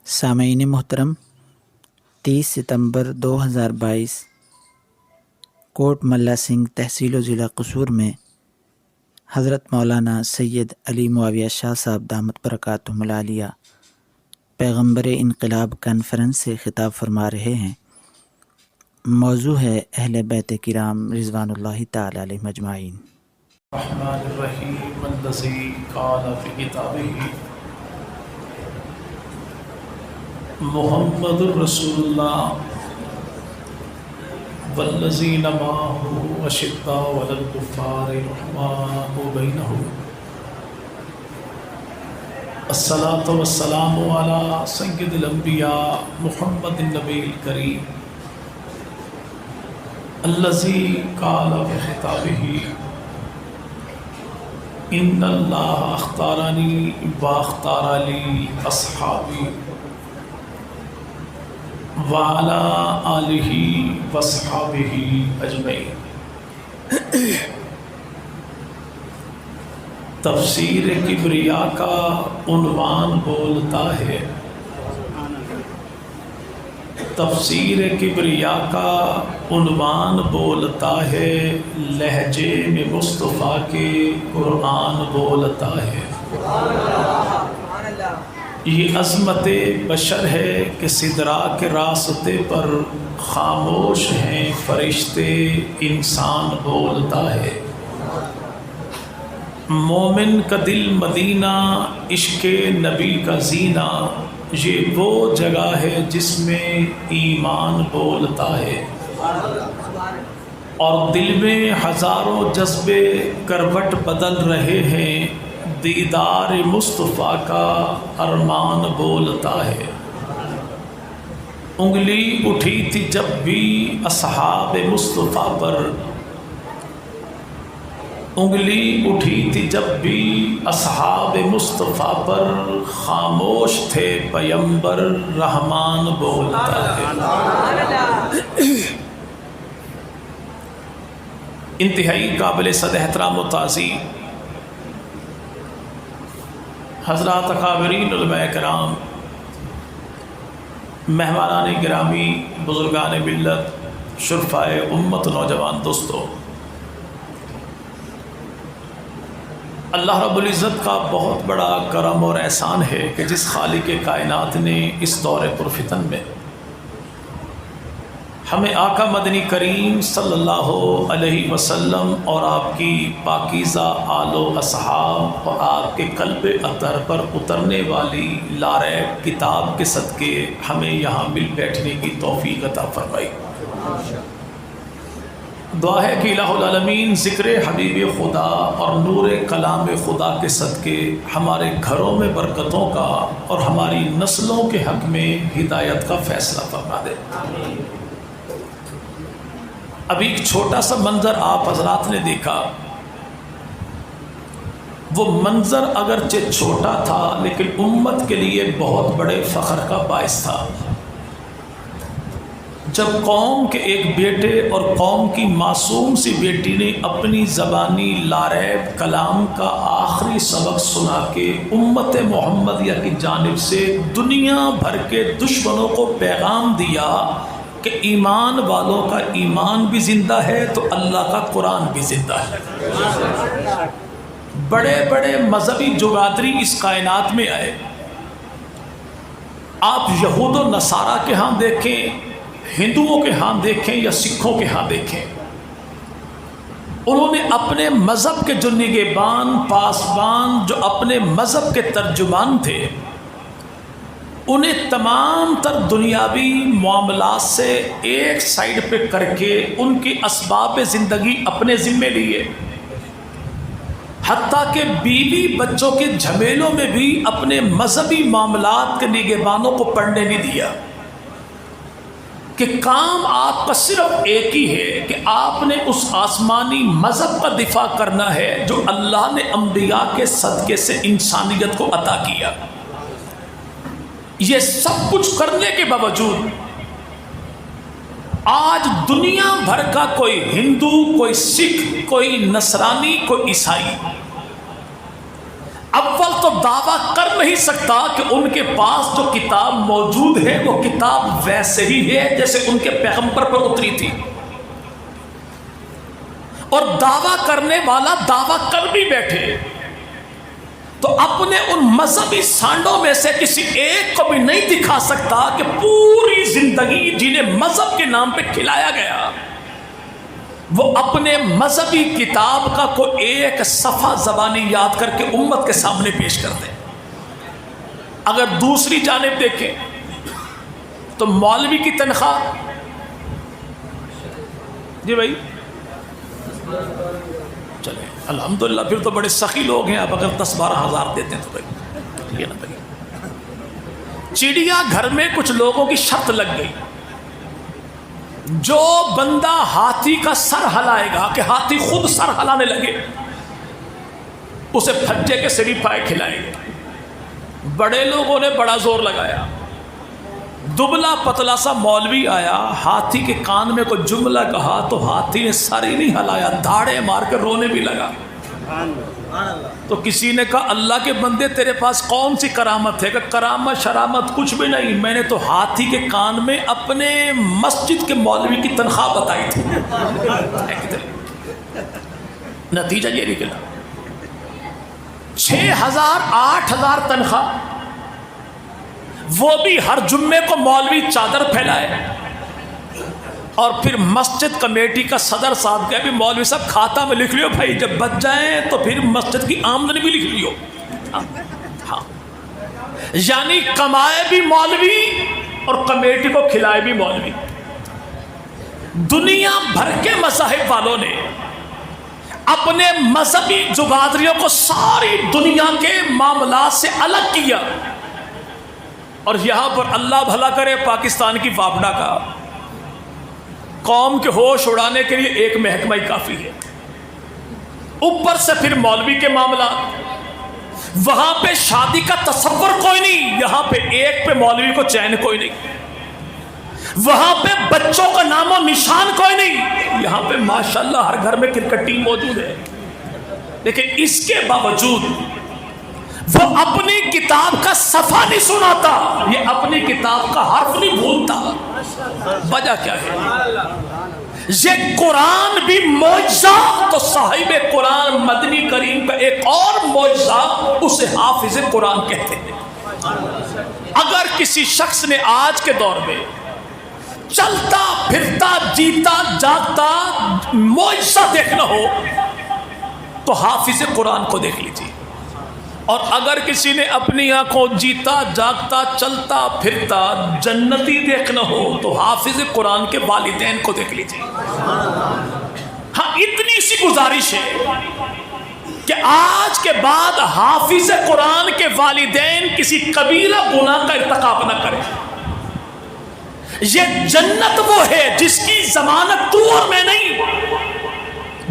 سامعین محترم، 30 ستمبر 2022 کوٹ ملا سنگھ تحصیل و ضلع قصور میں حضرت مولانا سید علی معاویہ شاہ صاحب دامت برکاتہم العالیہ پیغمبر انقلاب کانفرنس سے خطاب فرما رہے ہیں۔ موضوع ہے اہل بیت کرام رضوان اللہ تعالی علیہم اجمعین۔ الرحمن الرحیم الذی قال فی کتابہ محمد رسول اللہ والذین معہ اشداء علی الکفار رحماء بینہم الصلاۃ والسلام علی سید الانبیاء محمد النبی الکریم الذی قال فی خطابہ ان اللہ اختارنی واختار لی اصحابی وعلی آلہ واصحابہ اجمعین۔ تفسیر کبریا کا عنوان بولتا ہے، تفسیر کبریا کا عنوان بولتا ہے، لہجے میں مصطفیٰ کے قرآن بولتا ہے۔ یہ عظمت بشر ہے کہ سدرا کے راستے پر خاموش ہیں فرشتے، انسان بولتا ہے۔ مومن کا دل مدینہ، عشق نبی کا زینہ، یہ وہ جگہ ہے جس میں ایمان بولتا ہے۔ اور دل میں ہزاروں جذبے کروٹ بدل رہے ہیں، دیدار مصطفیٰ کا ارمان بولتا ہے۔ انگلی اٹھی تھی جب بھی اصحاب مصطفیٰ پر، انگلی اٹھی تھی جب بھی اصحاب مصطفیٰ پر، خاموش تھے پیمبر رحمان بولتا ہے۔ انتہائی قابل صد احترام و تعظیم حضرات اکابرین علماء کرام، مہمانان گرامی، بزرگان ملت، شرفائے امت، نوجوان دوستو، اللہ رب العزت کا بہت بڑا کرم اور احسان ہے کہ جس خالق کائنات نے اس دور پرفتن میں ہمیں آقا مدنی کریم صلی اللہ علیہ وسلم اور آپ کی پاکیزہ آل و اصحاب اور آپ کے قلب اطہر پر اترنے والی لاریب کتاب کے صدقے ہمیں یہاں مل بیٹھنے کی توفیق عطا فرمائی۔ دعا ہے کہ الہ العالمین ذکر حبیب خدا اور نور کلام خدا کے صدقے ہمارے گھروں میں برکتوں کا اور ہماری نسلوں کے حق میں ہدایت کا فیصلہ فرما دے۔ ابھی ایک چھوٹا سا منظر آپ حضرات نے دیکھا، وہ منظر اگرچہ چھوٹا تھا لیکن امت کے لیے بہت بڑے فخر کا باعث تھا۔ جب قوم کے ایک بیٹے اور قوم کی معصوم سی بیٹی نے اپنی زبانی لاریب کلام کا آخری سبق سنا کے امت محمدیہ کی جانب سے دنیا بھر کے دشمنوں کو پیغام دیا کہ ایمان والوں کا ایمان بھی زندہ ہے تو اللہ کا قرآن بھی زندہ ہے۔ بڑے بڑے مذہبی جغادری اس کائنات میں آئے، آپ یہود و نصارہ کے ہاں دیکھیں، ہندوؤں کے ہاں دیکھیں یا سکھوں کے ہاں دیکھیں، انہوں نے اپنے مذہب کے جو نگہبان، پاسبان، جو اپنے مذہب کے ترجمان تھے، انہیں تمام تر دنیاوی معاملات سے ایک سائیڈ پہ کر کے ان کی اسباب زندگی اپنے ذمے لیے، حتیٰ کہ بیوی بچوں کے جھمیلوں میں بھی اپنے مذہبی معاملات کے نگہبانوں کو پڑھنے نہیں دیا کہ کام آپ کا صرف ایک ہی ہے کہ آپ نے اس آسمانی مذہب کا دفاع کرنا ہے جو اللہ نے انبیاء کے صدقے سے انسانیت کو عطا کیا۔ یہ سب کچھ کرنے کے باوجود آج دنیا بھر کا کوئی ہندو، کوئی سکھ، کوئی نصرانی، کوئی عیسائی اول تو دعویٰ کر نہیں سکتا کہ ان کے پاس جو کتاب موجود ہے وہ کتاب ویسے ہی ہے جیسے ان کے پیغمبر پر اتری تھی. اور دعویٰ کرنے والا دعویٰ کر بھی بیٹھے تو اپنے ان مذہبی سانڈوں میں سے کسی ایک کو بھی نہیں دکھا سکتا کہ پوری زندگی جنہیں مذہب کے نام پہ کھلایا گیا وہ اپنے مذہبی کتاب کا کوئی ایک صفحہ زبانی یاد کر کے امت کے سامنے پیش کر دیں. اگر دوسری جانب دیکھیں تو مولوی کی تنخواہ، جی بھائی چلیں الحمدللہ پھر تو بڑے سخی لوگ ہیں، اب اگر 10-12 ہزار دیتے ہیں تو بھائی یہ نہ بھائی. چڑیا گھر میں کچھ لوگوں کی شرط لگ گئی، جو بندہ ہاتھی کا سر ہلائے گا کہ ہاتھی خود سر ہلانے لگے اسے پھجے کے سری پائے کھلائیں گے. بڑے لوگوں نے بڑا زور لگایا، دبلا پتلا سا مولوی آیا، ہاتھی کے کان میں کوئی جملہ کہا تو ہاتھی نے سر ہی نہیں ہلایا، دھاڑے مار کے رونے بھی لگا. تو کسی نے کہا اللہ کے بندے تیرے پاس کون سی کرامت ہے؟ کہ کرامت شرامت کچھ بھی نہیں، میں نے تو ہاتھی کے کان میں اپنے مسجد کے مولوی کی تنخواہ بتائی تھی. نتیجہ یہ نکلا 6,000-8,000 تنخواہ، وہ بھی ہر جمعے کو مولوی چادر پھیلائے اور پھر مسجد کمیٹی کا صدر صاحب کہے بھی مولوی صاحب کھاتا میں لکھ لیو بھائی، جب بچ جائیں تو پھر مسجد کی آمدنی بھی لکھ لیو. ہاں یعنی کمائے بھی مولوی اور کمیٹی کو کھلائے بھی مولوی. دنیا بھر کے مذاہب والوں نے اپنے مذہبی جگادریوں کو ساری دنیا کے معاملات سے الگ کیا، اور یہاں پر اللہ بھلا کرے پاکستان کی واپڈا کا قوم کے ہوش اڑانے کے لیے ایک محکمہ ہی کافی ہے. اوپر سے پھر مولوی کے معاملات، وہاں پہ شادی کا تصور کوئی نہیں، یہاں پہ ایک پہ مولوی کو چین کوئی نہیں. وہاں پہ بچوں کا نام و نشان کوئی نہیں، یہاں پہ ماشاءاللہ ہر گھر میں کرکٹ ٹیم موجود ہے. لیکن اس کے باوجود وہ اپنی کتاب کا صفحہ نہیں سناتا، یہ اپنی کتاب کا حرف نہیں بھولتا. وجہ کیا ہے؟ یہ قرآن بھی معجزہ، تو صاحب قرآن مدنی کریم کا ایک اور معجزہ اسے حافظ قرآن کہتے ہیں. اگر کسی شخص نے آج کے دور میں چلتا پھرتا جیتا جاگتا معجزہ دیکھنا ہو تو حافظ قرآن کو دیکھ لیجیے، اور اگر کسی نے اپنی آنکھوں جیتا جاگتا چلتا پھرتا جنتی دیکھنا ہو تو حافظ قرآن کے والدین کو دیکھ لیجیے. ہاں اتنی سی گزارش ہے کہ آج کے بعد حافظ قرآن کے والدین کسی کبیرہ گناہ کا ارتکاب نہ کریں. یہ جنت وہ ہے جس کی ضمانت تو اور میں نہیں،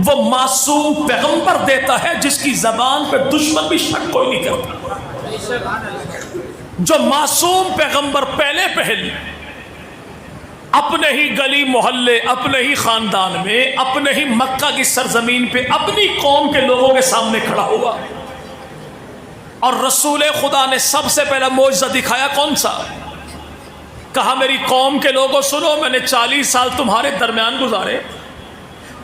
وہ معصوم پیغمبر دیتا ہے جس کی زبان پہ دشمن بھی شک کوئی نہیں کرتا. جو معصوم پیغمبر پہلے پہل اپنے ہی گلی محلے، اپنے ہی خاندان میں، اپنے ہی مکہ کی سرزمین پہ اپنی قوم کے لوگوں کے سامنے کھڑا ہوا، اور رسول خدا نے سب سے پہلا معجزہ دکھایا کون سا؟ کہا میری قوم کے لوگوں سنو، میں نے 40 سال تمہارے درمیان گزارے،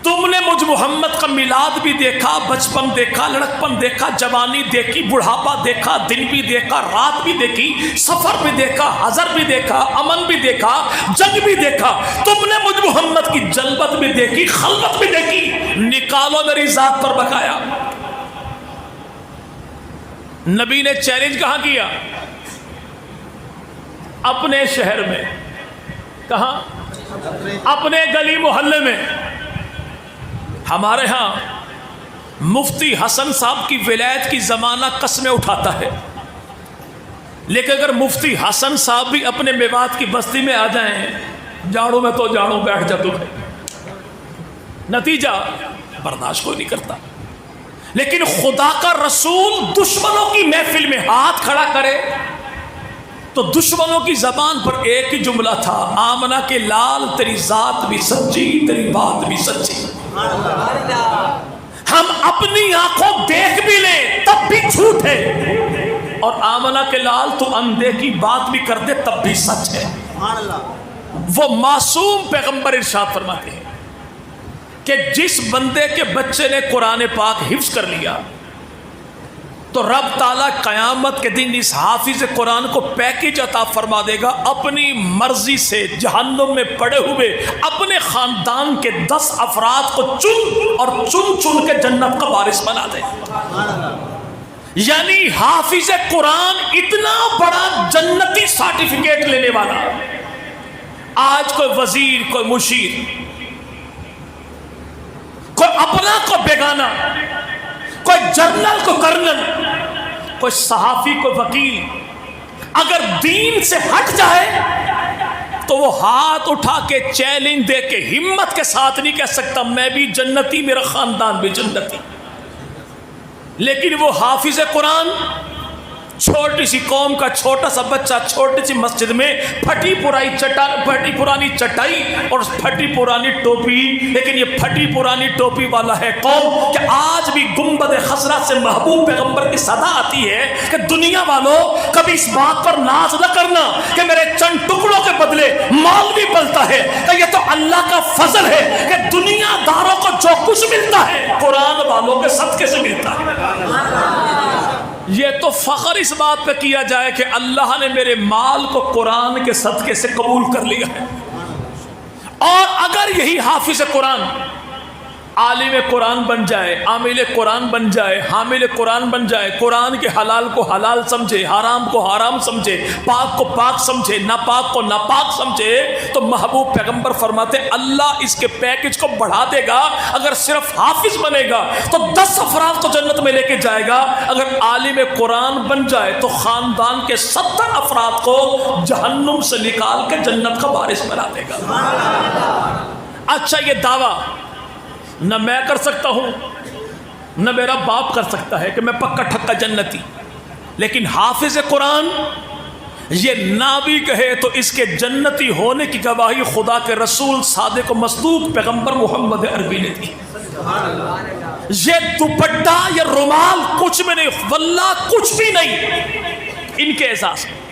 تم نے مجھ محمد کا میلاد بھی دیکھا، بچپن دیکھا، لڑکپن دیکھا، جوانی دیکھی، بڑھاپا دیکھا، دن بھی دیکھا، رات بھی دیکھی، سفر بھی دیکھا، حضر بھی دیکھا، امن بھی دیکھا، جنگ بھی دیکھا. تم نے مجھ محمد کی جلوت بھی دیکھی، خلوت بھی دیکھی، نکالو میری ذات پر بقایا. نبی نے چیلنج کہاں کیا؟ اپنے شہر میں. کہاں؟ اپنے گلی محلے میں. ہمارے ہاں مفتی حسن صاحب کی ولایت کی زمانہ قسمیں اٹھاتا ہے، لیکن اگر مفتی حسن صاحب بھی اپنے میوات کی بستی میں آ جائیں، جاڑوں میں تو جاڑوں بیٹھ جاتے ہیں، نتیجہ برداشت کوئی نہیں کرتا. لیکن خدا کا رسول دشمنوں کی محفل میں ہاتھ کھڑا کرے تو دشمنوں کی زبان پر ایک ہی جملہ تھا، آمنہ کے لال تیری ذات بھی سچی، تیری بات بھی سچی. ہم اپنی آنکھوں دیکھ بھی لیں تب بھی جھوٹ ہے، اور آمنہ کے لال تو اندھے کی بات بھی کر دے تب بھی سچ ہے. وہ معصوم پیغمبر ارشاد فرماتے ہیں کہ جس بندے کے بچے نے قرآن پاک حفظ کر لیا تو رب تعالیٰ قیامت کے دن اس حافظ قرآن کو پیکج عطا فرما دے گا. اپنی مرضی سے جہنم میں پڑے ہوئے اپنے خاندان کے 10 افراد کو چن کے جنت کا وارث بنا دے. یعنی حافظ قرآن اتنا بڑا جنتی سرٹیفکیٹ لینے والا. آج کوئی وزیر، کوئی مشیر، کوئی اپنا کوئی بیگانہ، کوئی جنرل کوئی کرنل، کوئی صحافی کوئی وکیل اگر دین سے ہٹ جائے تو وہ ہاتھ اٹھا کے چیلنج دے کے ہمت کے ساتھ نہیں کہہ سکتا میں بھی جنتی، میرا خاندان بھی جنتی. لیکن وہ حافظ قرآن چھوٹی سی قوم کا چھوٹا سا بچہ چھوٹی سی مسجد میں پھٹی پرانی چٹائی اور پھٹی پرانی ٹوپی، لیکن یہ پھٹی پرانی ٹوپی والا ہے قوم کہ آج بھی گنبد خضرا سے محبوب پیغمبر کی صدا آتی ہے کہ دنیا والوں کبھی اس بات پر ناز نہ کرنا کہ میرے چند ٹکڑوں کے بدلے مال بھی پلتا ہے، کہ یہ تو اللہ کا فضل ہے کہ دنیا داروں کو جو کچھ ملتا ہے قرآن والوں کے صدقے سے ملتا ہے. یہ تو فخر اس بات پہ کیا جائے کہ اللہ نے میرے مال کو قرآن کے صدقے سے قبول کر لیا ہے. اور اگر یہی حافظ قرآن عالم قرآن بن جائے، عامل قرآن بن جائے، حامل قرآن بن جائے، قرآن کے حلال کو حلال سمجھے، حرام کو حرام سمجھے، پاک کو پاک سمجھے، ناپاک کو ناپاک سمجھے، تو محبوب پیغمبر فرماتے اللہ اس کے پیکج کو بڑھا دے گا. اگر صرف حافظ بنے گا تو 10 افراد کو جنت میں لے کے جائے گا. اگر عالم قرآن بن جائے تو خاندان کے 70 افراد کو جہنم سے نکال کے جنت کا وارث بنا دے گا. اچھا، یہ دعویٰ نہ میں کر سکتا ہوں نہ میرا باپ کر سکتا ہے کہ میں پکا ٹھکا جنتی، لیکن حافظ قرآن یہ نہ بھی کہے تو اس کے جنتی ہونے کی گواہی خدا کے رسول صادق و مصدوق پیغمبر محمد عربی نے دی. یہ دوپٹہ یا رومال کچھ بھی نہیں، واللہ کچھ بھی نہیں ان کے احساس میں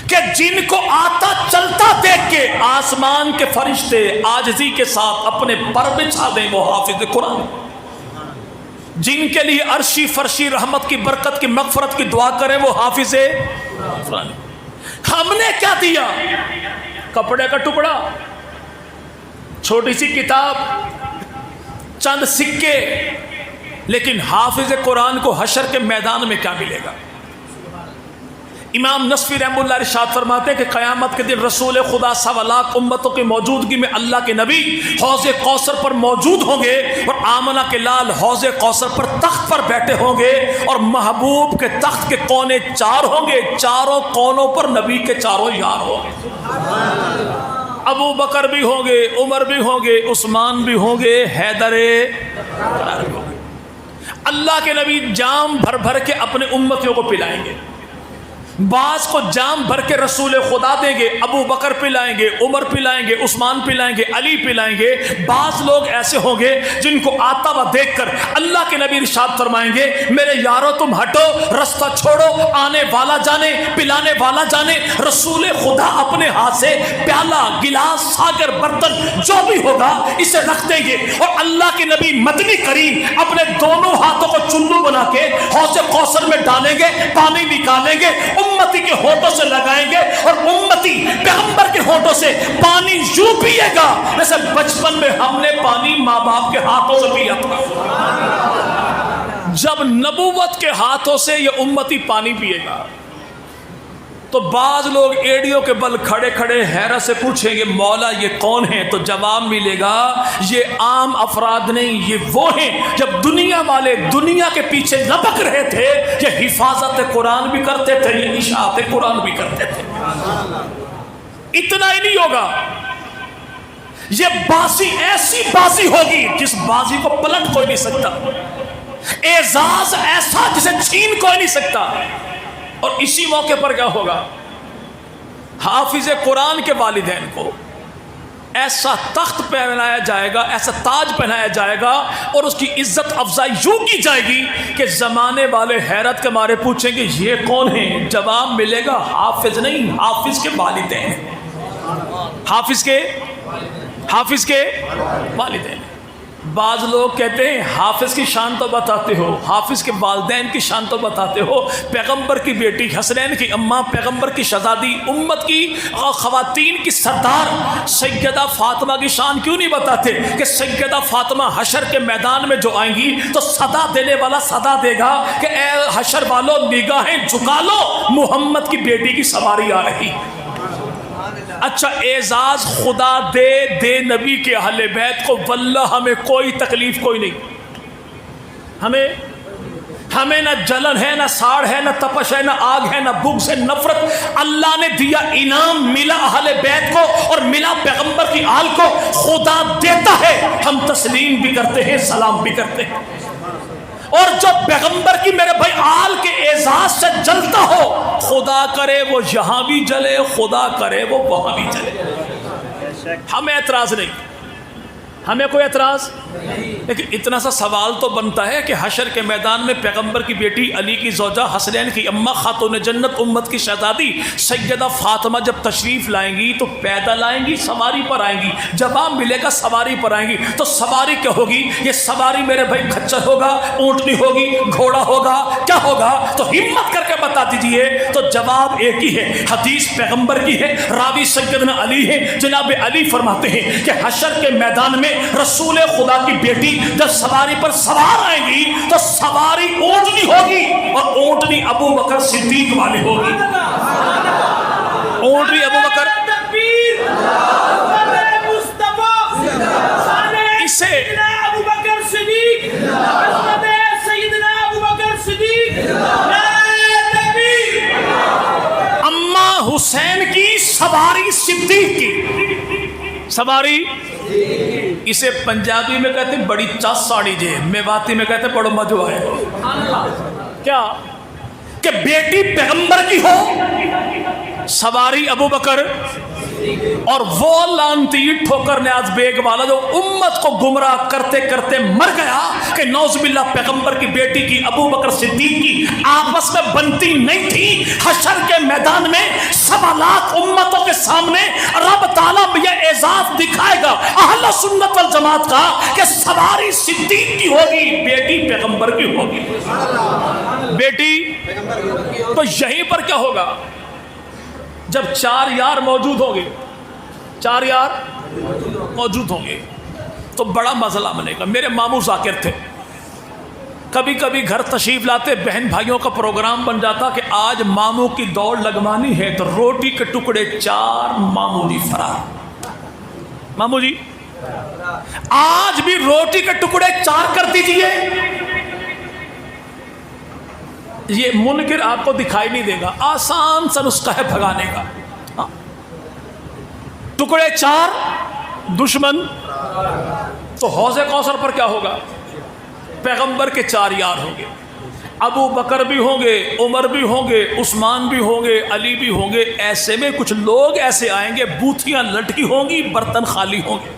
کہ جن کو آتا چلتا دیکھ کے آسمان کے فرشتے عاجزی کے ساتھ اپنے پر بچھا دیں وہ حافظ قرآن. جن کے لیے عرشی فرشی رحمت کی برکت کی مغفرت کی دعا کریں وہ حافظ قرآن. ہم نے کیا دیا؟ کپڑے کا ٹکڑا، چھوٹی سی کتاب، چند سکے. لیکن حافظ قرآن کو حشر کے میدان میں کیا ملے گا؟ امام نصفی رحمہ اللہ ارشاد فرماتے ہیں کہ قیامت کے دن رسول خدا 1.25 لاکھ امتوں کی موجودگی میں اللہ کے نبی حوض کوثر پر موجود ہوں گے اور آمنہ کے لال حوض کوثر پر تخت پر بیٹھے ہوں گے اور محبوب کے تخت کے کونے 4 ہوں گے، چاروں کونوں پر نبی کے چاروں یار ہوں گے. ابو بکر بھی ہوں گے، عمر بھی ہوں گے، عثمان بھی ہوں گے، حیدر بھی ہوں گے. اللہ کے نبی جام بھر بھر کے اپنے امتیوں کو پلائیں گے. بعض کو جام بھر کے رسول خدا دیں گے، ابو بکر پلائیں گے، عمر پلائیں گے، عثمان پلائیں گے، علی پلائیں گے. بعض لوگ ایسے ہوں گے جن کو آتا ہوا دیکھ کر اللہ کے نبی ارشاد فرمائیں گے میرے یارو تم ہٹو، رستہ چھوڑو، آنے والا جانے پلانے والا جانے. رسول خدا اپنے ہاتھ سے پیالہ، گلاس، ساگر، برتن جو بھی ہوگا اسے رکھ دیں گے اور اللہ کے نبی مدنی کریم اپنے دونوں ہاتھوں کو چلو بنا کے حوض کوثر میں ڈالیں گے، پانی نکالیں گے، امتی کے ہونٹوں سے لگائیں گے اور امتی پیغمبر کے ہونٹوں سے پانی یوں پیے گا جیسے بچپن میں ہم نے پانی ماں باپ کے ہاتھوں سے پیا تھا. جب نبوت کے ہاتھوں سے یہ امتی پانی پیے گا تو بعض لوگ ایڑیوں کے بل کھڑے کھڑے حیرت سے پوچھیں گے مولا یہ کون ہیں؟ تو جواب ملے گا یہ عام افراد نہیں، یہ وہ ہیں جب دنیا والے دنیا کے پیچھے لپک رہے تھے یہ حفاظت قرآن بھی کرتے تھے، یہ اشاعت قرآن بھی کرتے تھے. اتنا ہی نہیں ہوگا، یہ بازی ایسی بازی ہوگی جس بازی کو پلٹ کوئی نہیں سکتا، اعزاز ایسا جسے چھین کوئی نہیں سکتا. اور اسی موقع پر کیا ہوگا؟ حافظ قرآن کے والدین کو ایسا تخت پہنایا جائے گا، ایسا تاج پہنایا جائے گا اور اس کی عزت افزائی یوں کی جائے گی کہ زمانے والے حیرت کے مارے پوچھیں گے یہ کون ہیں؟ جواب ملے گا حافظ نہیں، حافظ کے والدین، حافظ کے والدین۔ بعض لوگ کہتے ہیں حافظ کی شان تو بتاتے ہو، حافظ کے والدین کی شان تو بتاتے ہو، پیغمبر کی بیٹی حسنین کی اماں، پیغمبر کی شہزادی، امت کی خواتین کی سردار سیدہ فاطمہ کی شان کیوں نہیں بتاتے کہ سیدہ فاطمہ حشر کے میدان میں جو آئیں گی تو صدا دینے والا صدا دے گا کہ اے حشر والوں نگاہیں جھکا لو، محمد کی بیٹی کی سواری آ رہی۔ اچھا اعزاز خدا دے نبی کے اہل بیت کو، واللہ ہمیں کوئی تکلیف کوئی نہیں، ہمیں نہ جلن ہے، نہ ساڑ ہے، نہ تپش ہے، نہ آگ ہے، نہ بغض ہے، نفرت۔ اللہ نے دیا انعام، ملا اہل بیت کو اور ملا پیغمبر کی آل کو، خدا دیتا ہے، ہم تسلیم بھی کرتے ہیں، سلام بھی کرتے ہیں۔ اور جو پیغمبر کی میرے بھائی آل کے اعزاز سے جلتا ہو، خدا کرے وہ یہاں بھی جلے، خدا کرے وہ وہاں بھی جلے، ہمیں اعتراض نہیں، ہمیں کوئی اعتراض، لیکن اتنا سا سوال تو بنتا ہے کہ حشر کے میدان میں پیغمبر کی بیٹی، علی کی زوجہ، حسنین کی اماں، خاتون جنت، امت کی شہزادی سیدہ فاطمہ جب تشریف لائیں گی تو پیدل آئیں گی، سواری پر آئیں گی؟ جواب ملے گا سواری پر آئیں گی۔ تو سواری کیا ہوگی؟ یہ سواری میرے بھائی کھچر ہوگا، اونٹنی ہوگی، گھوڑا ہوگا، کیا ہوگا؟ تو ہمت کر کے بتا دیجئے۔ تو جواب ایک ہی ہے، حدیث پیغمبر کی ہے، راوی سیدنا علی ہے، جناب علی فرماتے ہیں کہ حشر کے میدان میں رسول خدا کی بیٹی جب سواری پر سوار آئے گی تو سواری اونٹنی ہوگی اور اونٹنی ابو بکر صدیق والی ہوگی، اونٹنی ابو بکر، اسے اماں حسین کی سواری صدیق کی سواری، اسے پنجابی میں کہتے ہیں بڑی چاس ساڑی جے، میواتی میں کہتے ہیں بڑا مزہ آئے، کیا کہ بیٹی پیغمبر کی ہو، سواری ابو بکر، اور وہ لانتی ٹھوکر نیاز بیگ والا جو امت کو گمراہ کرتے کرتے مر گیا کہ نعوذ باللہ پیغمبر کی بیٹی کی، ابو بکر صدیق کی آپس میں بنتی نہیں تھی۔ حشر کے میدان میں 1.25 لاکھ امتوں کے سامنے رب تعالیٰ یہ اعزاز دکھائے گا اہل سنت والجماعت کا کہ سواری صدیق کی ہوگی، بیٹی پیغمبر کی ہوگی، بیٹی۔ تو یہیں پر کیا ہوگا؟ جب 4 یار موجود ہوں گے، 4 یار موجود ہوں گے تو بڑا مسئلہ بنے گا۔ میرے ماموں ذاکر تھے، کبھی کبھی گھر تشریف لاتے، بہن بھائیوں کا پروگرام بن جاتا کہ آج ماموں کی دوڑ لگوانی ہے تو روٹی کے ٹکڑے 4 ماموں جی فرار، ماموں جی آج بھی روٹی کے ٹکڑے 4 کر دیجئے۔ یہ منکر آپ کو دکھائی نہیں دے گا، آسان سا نسخہ ہے بھگانے کا۔ ٹکڑے 4 دشمن، تو حوض کوثر پر کیا ہوگا؟ پیغمبر کے 4 یار ہوں گے، ابو بکر بھی ہوں گے، عمر بھی ہوں گے، عثمان بھی ہوں گے، علی بھی ہوں گے۔ ایسے میں کچھ لوگ ایسے آئیں گے بوتھیاں لٹکی ہوں گی، برتن خالی ہوں گے۔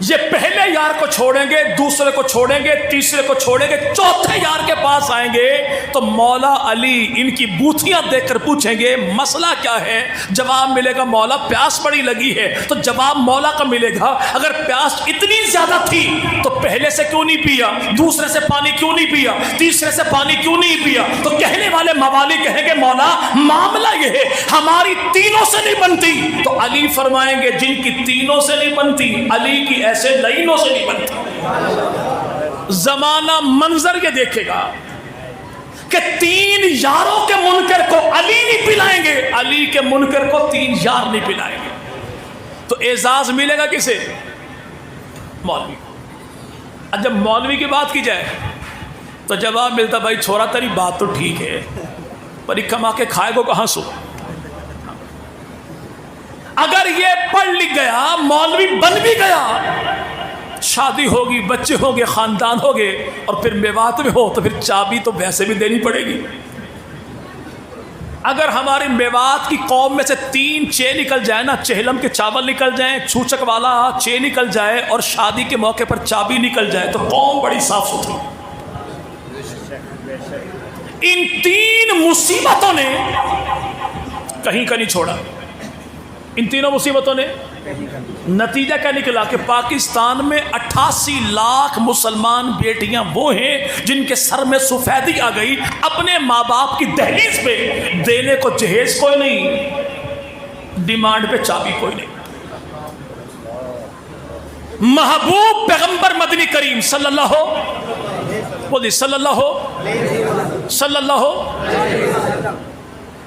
یہ پہلے یار کو چھوڑیں گے، دوسرے کو چھوڑیں گے، تیسرے کو چھوڑیں گے، چوتھے یار کے پاس آئیں گے تو مولا علی ان کی بوتھیاں دیکھ کر پوچھیں گے مسئلہ کیا ہے؟ جواب ملے گا مولا پیاس بڑی لگی ہے۔ تو جواب مولا کا ملے گا اگر پیاس اتنی زیادہ تھی تو پہلے سے کیوں نہیں پیا، دوسرے سے پانی کیوں نہیں پیا، تیسرے سے پانی کیوں نہیں پیا؟ تو کہنے والے موالی کہیں گے مولا معاملہ یہ ہے ہماری تینوں سے نہیں بنتی۔ تو علی فرمائیں گے جن کی تینوں سے نہیں بنتی، علی کی ایسے لائنوں سے نہیں بنتی۔ زمانہ منظر یہ دیکھے گا کہ 3 یاروں کے منکر کو علی نہیں پلائیں گے، علی کے منکر کو 3 یار نہیں پلائیں گے۔ تو اعزاز ملے گا کسے؟ مولوی۔ جب مولوی کی بات کی جائے تو جواب ملتا بھائی چھوڑا تیری بات تو ٹھیک ہے پر کما کے کھائے کو کہاں سو؟ اگر یہ پڑھ لکھ گیا، مولوی بن بھی گیا، شادی ہوگی، بچے ہوں گے، خاندان ہوگے، اور پھر میوات میں ہو تو پھر چابی تو ویسے بھی دینی پڑے گی۔ اگر ہماری میوات کی قوم میں سے 3 چے نکل جائے نا، چہلم کے چاول نکل جائیں، چھوچک والا چے نکل جائے اور شادی کے موقع پر چابی نکل جائے تو قوم بڑی صاف ستھری۔ ان 3 مصیبتوں نے کہیں کا نہیں چھوڑا۔ ان تینوں مصیبتوں نے نتیجہ کیا نکلا کہ پاکستان میں 88 لاکھ مسلمان بیٹیاں وہ ہیں جن کے سر میں سفیدی آ گئی، اپنے ماں باپ کی دہلیز پہ دینے کو جہیز کوئی نہیں، ڈیمانڈ پہ چابی کوئی نہیں۔ محبوب پیغمبر مدنی کریم صلی اللہ بولی صلی اللہ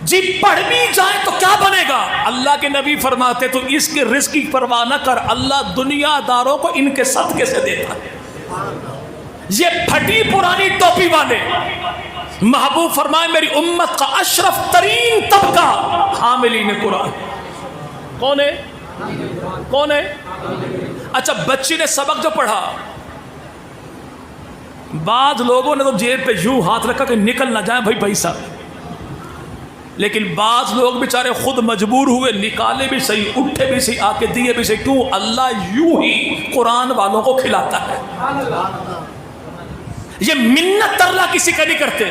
جی پڑھ بھی جائے تو کیا بنے گا؟ اللہ کے نبی فرماتے تو اس کے رزق کی پرواہ نہ کر، اللہ دنیا داروں کو ان کے صدقے سے دیتا ہے۔ یہ پھٹی پرانی ٹوپی والے محبوب فرمائے میری امت کا اشرف ترین طبقہ حاملین قرآن کون ہے؟ اچھا بچی نے سبق جو پڑھا، بعض لوگوں نے تو جیب پہ یوں ہاتھ رکھا کہ نکل نہ جائے بھائی پیسہ، لیکن بعض لوگ بیچارے خود مجبور ہوئے، نکالے بھی صحیح، اٹھے بھی صحیح، آ کے دیے بھی صحیح۔ کیوں؟ اللہ یوں ہی قرآن والوں کو کھلاتا ہے۔ یہ منت ترلا کسی کا نہیں کرتے،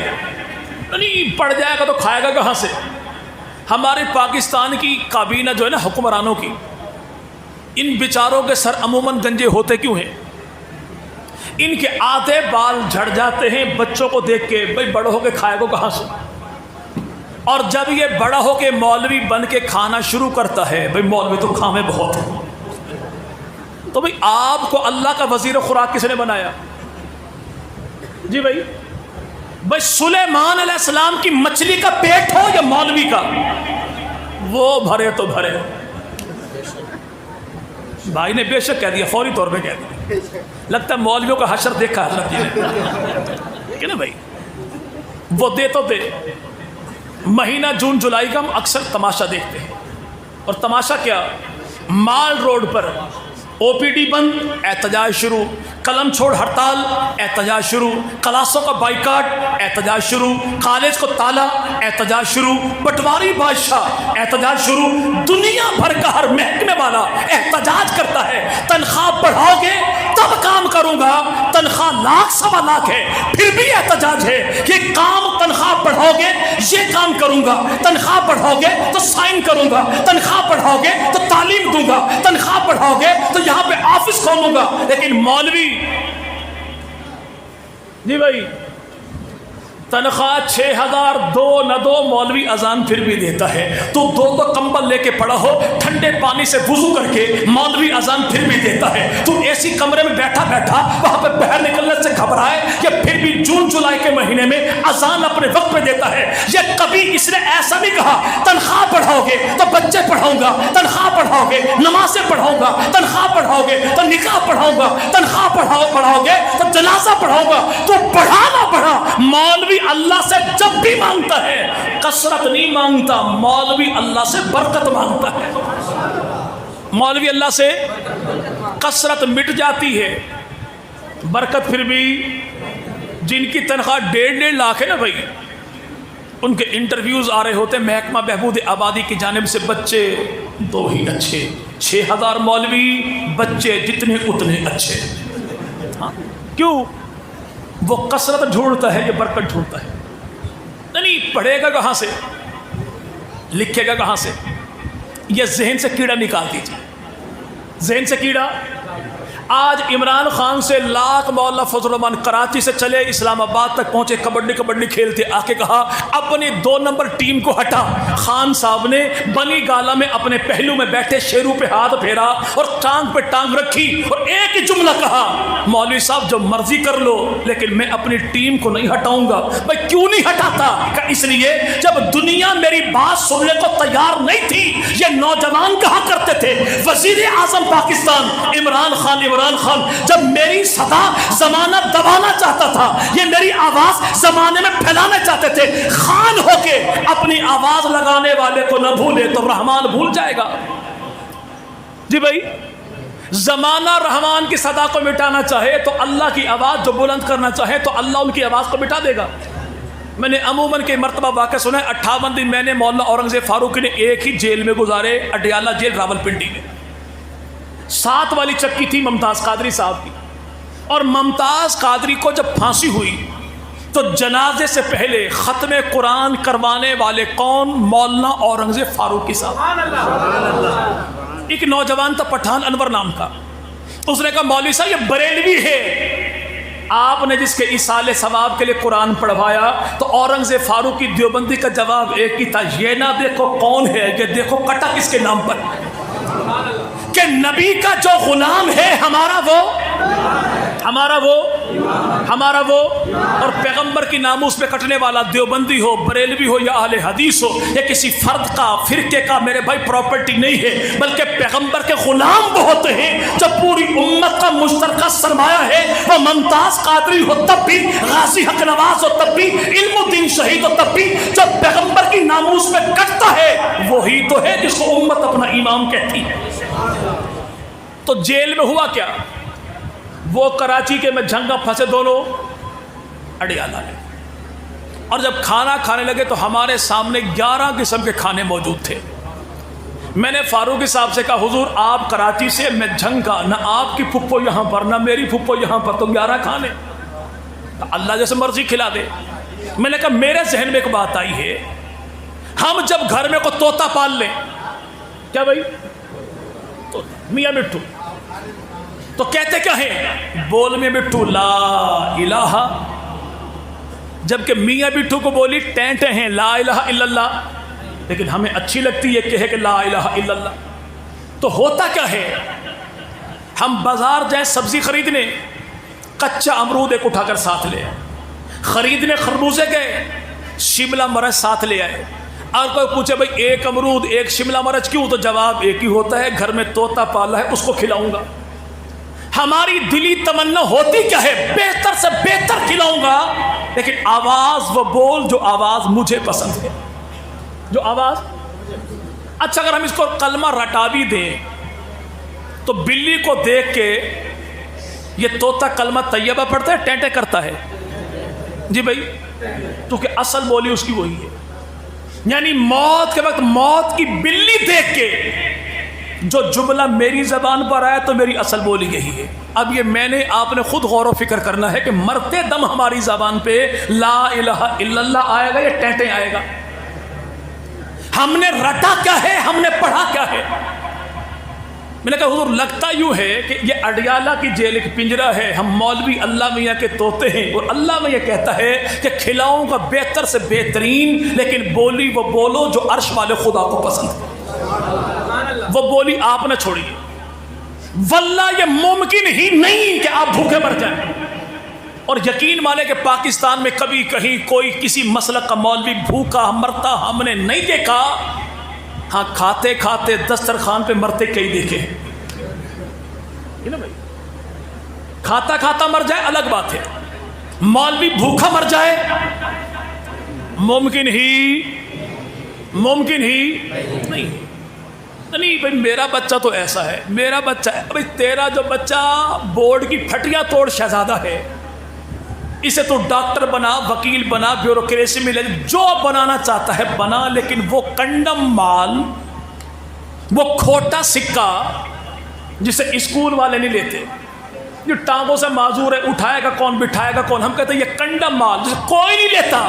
نہیں پڑ جائے گا تو کھائے گا کہاں سے؟ ہمارے پاکستان کی کابینہ جو ہے نا حکمرانوں کی، ان بیچاروں کے سر عموماً گنجے ہوتے کیوں ہیں؟ ان کے آدھے بال جھڑ جاتے ہیں بچوں کو دیکھ کے، بھائی بڑا ہو کے کھائے گا کہاں سے؟ اور جب یہ بڑا ہو کے مولوی بن کے کھانا شروع کرتا ہے، بھائی مولوی تو کھامے بہت ہیں، تو بھائی آپ کو اللہ کا وزیر خوراک کس نے بنایا؟ جی بھائی سلیمان علیہ السلام کی مچھلی کا پیٹ ہو یا مولوی کا، وہ بھرے تو بھرے۔ بھائی نے بے شک کہہ دیا، فوری طور پہ کہہ دیا، لگتا ہے مولویوں کا حشر دیکھا حضرت جی نے کہ نا بھائی وہ دے تو دے۔ مہینہ جون جولائی کا ہم اکثر تماشا دیکھتے ہیں، اور تماشا کیا؟ مال روڈ پر او پی ڈی بند، احتجاج شروع، قلم چھوڑ ہڑتال، احتجاج شروع، کلاسوں کا بائیکاٹ، احتجاج شروع، کالج کو تالا، احتجاج شروع، پٹواری بادشاہ، احتجاج شروع، دنیا بھر کا ہر محکمے والا احتجاج کرتا ہے۔ تنخواہ بڑھاؤ گے تب کام کروں گا، تنخواہ 1,00,000 ہے پھر بھی احتجاج ہے۔ یہ کام تنخواہ بڑھاؤ گے یہ کام کروں گا، تنخواہ بڑھاؤ گے تو سائن کروں گا، تنخواہ بڑھاؤ گے تو تعلیم دوں گا، تنخواہ بڑھاؤ گے تو یہاں پہ آفس کھولوں گا۔ لیکن مولوی جی بھائی تنخواہ 6,000 دو نہ دو، مولوی اذان پھر بھی دیتا ہے، تو 2 کمبل لے کے پڑا ہو، ٹھنڈے پانی سے وضو کر کے مولوی اذان پھر بھی دیتا ہے، تو ایسی کمرے میں بیٹھا بیٹھا وہاں پہ باہر نکلنے سے گھبرائے کہ پھر بھی جون جولائی کے مہینے میں اذان اپنے وقت پہ دیتا ہے۔ یہ کبھی اس نے ایسا نہیں کہا تنخواہ بڑھاؤ گے تو بچے پڑھاؤں گا، تنخواہ بڑھاؤ گے نمازیں پڑھاؤں گا، تنخواہ بڑھاؤ گے تو نکاح پڑھاؤں گا، تنخواہ بڑھاؤ گے تو جنازہ پڑھاؤں گا۔ تو بڑھا نہ بڑھا، مولوی اللہ سے جب بھی مانگتا ہے کثرت نہیں مانگتا، مولوی اللہ سے برکت مانگتا ہے۔ مولوی اللہ سے کثرت مٹ جاتی ہے، برکت پھر بھی۔ جن کی تنخواہ 1.5 لاکھ ہے نا بھائی، ان کے انٹرویوز آ رہے ہوتے ہیں محکمہ بہبود آبادی کی جانب سے، بچے 2 ہی اچھے، 6,000 مولوی، بچے جتنے اتنے اچھے۔ ہاں کیوں؟ وہ کثرت ڈھونڈتا ہے، یہ برکت ڈھونڈتا ہے۔ نہیں پڑھے گا کہاں سے، لکھے گا کہاں سے؟ یہ ذہن سے کیڑا نکال دیجیے، ذہن سے کیڑا۔ آج عمران خان سے لاکھ مولا فضل الرحمان کراچی سے چلے اسلام آباد تک پہنچے، کبڈی کھیلتے، آ کے کہا اپنی 2 نمبر ٹیم کو ہٹا۔ خان صاحب نے بنی گالا میں اپنے پہلو میں بیٹھے شیرو پہ ہاتھ پھیرا اور ٹانگ پہ ٹانگ رکھی اور ایک ہی جملہ کہا، مولوی صاحب جو مرضی کر لو لیکن میں اپنی ٹیم کو نہیں ہٹاؤں گا۔ بھائی کیوں نہیں ہٹاتا؟ کہ اس لیے جب دنیا میری بات سننے کو تیار نہیں تھی، یہ نوجوان کہا کرتے تھے وزیر اعظم پاکستان عمران خان جب میری صدا زمانہ دبانا چاہتا تھا، یہ میری آواز زمانے میں پھیلانا چاہتے تھے، خان ہو کے اپنی آواز لگانے والے کو نہ بھولے تو رحمان بھول جائے گا۔ جی بھائی زمانہ رحمان کی صدا کو مٹانا چاہے تو اللہ کی آواز جو بلند کرنا چاہے تو اللہ ان کی آواز کو مٹا دے گا۔ میں نے عموماً کے مرتبہ واقعہ سنا ہے. 58 دن میں نے مولانا اورنگزیب فاروقی نے ایک ہی جیل میں گزارے, اڈیالہ جیل راولپنڈی میں. 7 والی چکی تھی ممتاز قادری صاحب کی, اور ممتاز قادری کو جب پھانسی ہوئی تو جنازے سے پہلے ختم قرآن کروانے والے کون؟ مولانا اورنگزیب فاروقی صاحب. ایک نوجوان تھا پٹھان انور نام کا, اس نے کہا مولوی صاحب یہ بریلوی ہے, آپ نے جس کے ایصال ثواب کے لیے قرآن پڑھوایا. تو اورنگزیب فاروقی دیوبندی کا جواب ایک ہی تھا, یہ نہ دیکھو کون ہے, یہ دیکھو کٹا کس کے نام پر, کہ نبی کا جو غلام ہے ہمارا وہ اور پیغمبر کی ناموس پہ کٹنے والا دیوبندی ہو, بریلوی ہو یا اہل حدیث ہو, یہ کسی فرد کا فرقے کا میرے بھائی پراپرٹی نہیں ہے, بلکہ پیغمبر کے غلام وہ ہوتے ہیں جو پوری امت کا مشترکہ سرمایہ ہے. وہ ممتاز قادری ہو تب بھی, غازی حق نواز ہو تب بھی, علم الدین شہید ہو تب بھی, جب پیغمبر کی ناموس میں کٹتا ہے وہی تو ہے جس کو امت اپنا امام کہتی ہے. تو جیل میں ہوا کیا؟ وہ کراچی کے میں جھنگا پھنسے دونوں اڈیالہ میں, اور جب کھانا کھانے لگے تو ہمارے سامنے 11 قسم کے کھانے موجود تھے. میں نے فاروقی صاحب سے کہا حضور آپ کراچی سے, میں جھنگا, نہ آپ کی پھپھو یہاں پر نہ میری پھپھو یہاں پر, تو 11 کھانے, اللہ جیسے مرضی کھلا دے. میں نے کہا میرے ذہن میں ایک بات آئی ہے, ہم جب گھر میں کوئی طوطا پال لیں, کیا بھائی تو میاں مٹھو, تو کہتے کیا ہے؟ بول میں مٹھو لا الہ, جبکہ میاں مٹھو کو بولی ٹینٹے ہیں لا الہ الا اللہ, لیکن ہمیں اچھی لگتی ہے کہ لا الہ الا اللہ. تو ہوتا کیا ہے, ہم بازار جائیں سبزی خریدنے, کچا امرود ایک اٹھا کر ساتھ لے آئے, خریدنے خربوزے گئے, شملہ مرچ ساتھ لے آئے. اور کوئی پوچھے بھائی ایک امرود ایک شملہ مرچ کیوں؟ تو جواب ایک ہی ہوتا ہے, گھر میں طوطا پالا ہے اس کو کھلاؤں گا. ہماری دلی تمنا ہوتی کیا ہے؟ بہتر سے بہتر کھلاؤں گا, لیکن آواز وہ بول جو آواز مجھے پسند ہے, جو آواز. اچھا اگر ہم اس کو کلمہ رٹا بھی دیں تو بلی کو دیکھ کے یہ طوطا کلمہ طیبہ پڑھتا ہے ٹینٹے کرتا ہے؟ جی بھائی, کیونکہ اصل بولی اس کی وہی ہے. یعنی موت کے وقت موت کی بلی دیکھ کے جو جملہ میری زبان پر آیا تو میری اصل بولی یہی ہے. اب یہ میں نے آپ نے خود غور و فکر کرنا ہے کہ مرتے دم ہماری زبان پہ لا الہ الا اللہ آئے گا یا ٹینٹے آئے گا؟ ہم نے رٹا کیا ہے, ہم نے پڑھا کیا ہے؟ میں نے کہا حضور لگتا یوں ہے کہ یہ اڈیالہ کی جیل ایک پنجرہ ہے, ہم مولوی اللہ میاں کے طوطے ہیں, اور اللہ میں یہ کہتا ہے کہ کھلاؤں گا بہتر سے بہترین, لیکن بولی وہ بولو جو عرش والے خدا کو پسند ہے. وہ بولی آپ نے چھوڑی. واللہ یہ ممکن ہی نہیں کہ آپ بھوکے مر جائیں. اور یقین مانے کہ پاکستان میں کبھی کہیں کوئی کسی مسلک کا مولوی بھوکا مرتا ہم نے نہیں دیکھا. ہاں کھاتے کھاتے دسترخوان پہ مرتے کئی دیکھے ہیں نا بھائی. کھاتا کھاتا مر جائے الگ بات ہے, مولوی بھوکا مر جائے ممکن ہی نہیں. نہیں بھائی میرا بچہ تو ایسا ہے, میرا بچہ ہے. بھائی تیرا جو بچہ بورڈ کی پھٹیاں توڑ شہزادہ ہے, اسے تو ڈاکٹر بنا, وکیل بنا, بیوروکریسی میں لے, جو بنانا چاہتا ہے بنا, لیکن وہ کنڈم مال, وہ کھوٹا سکہ جسے اسکول والے نہیں لیتے, جو ٹانگوں سے معذور ہے, اٹھائے گا کون بٹھائے گا کون, ہم کہتے ہیں یہ کنڈم مال جسے کوئی نہیں لیتا.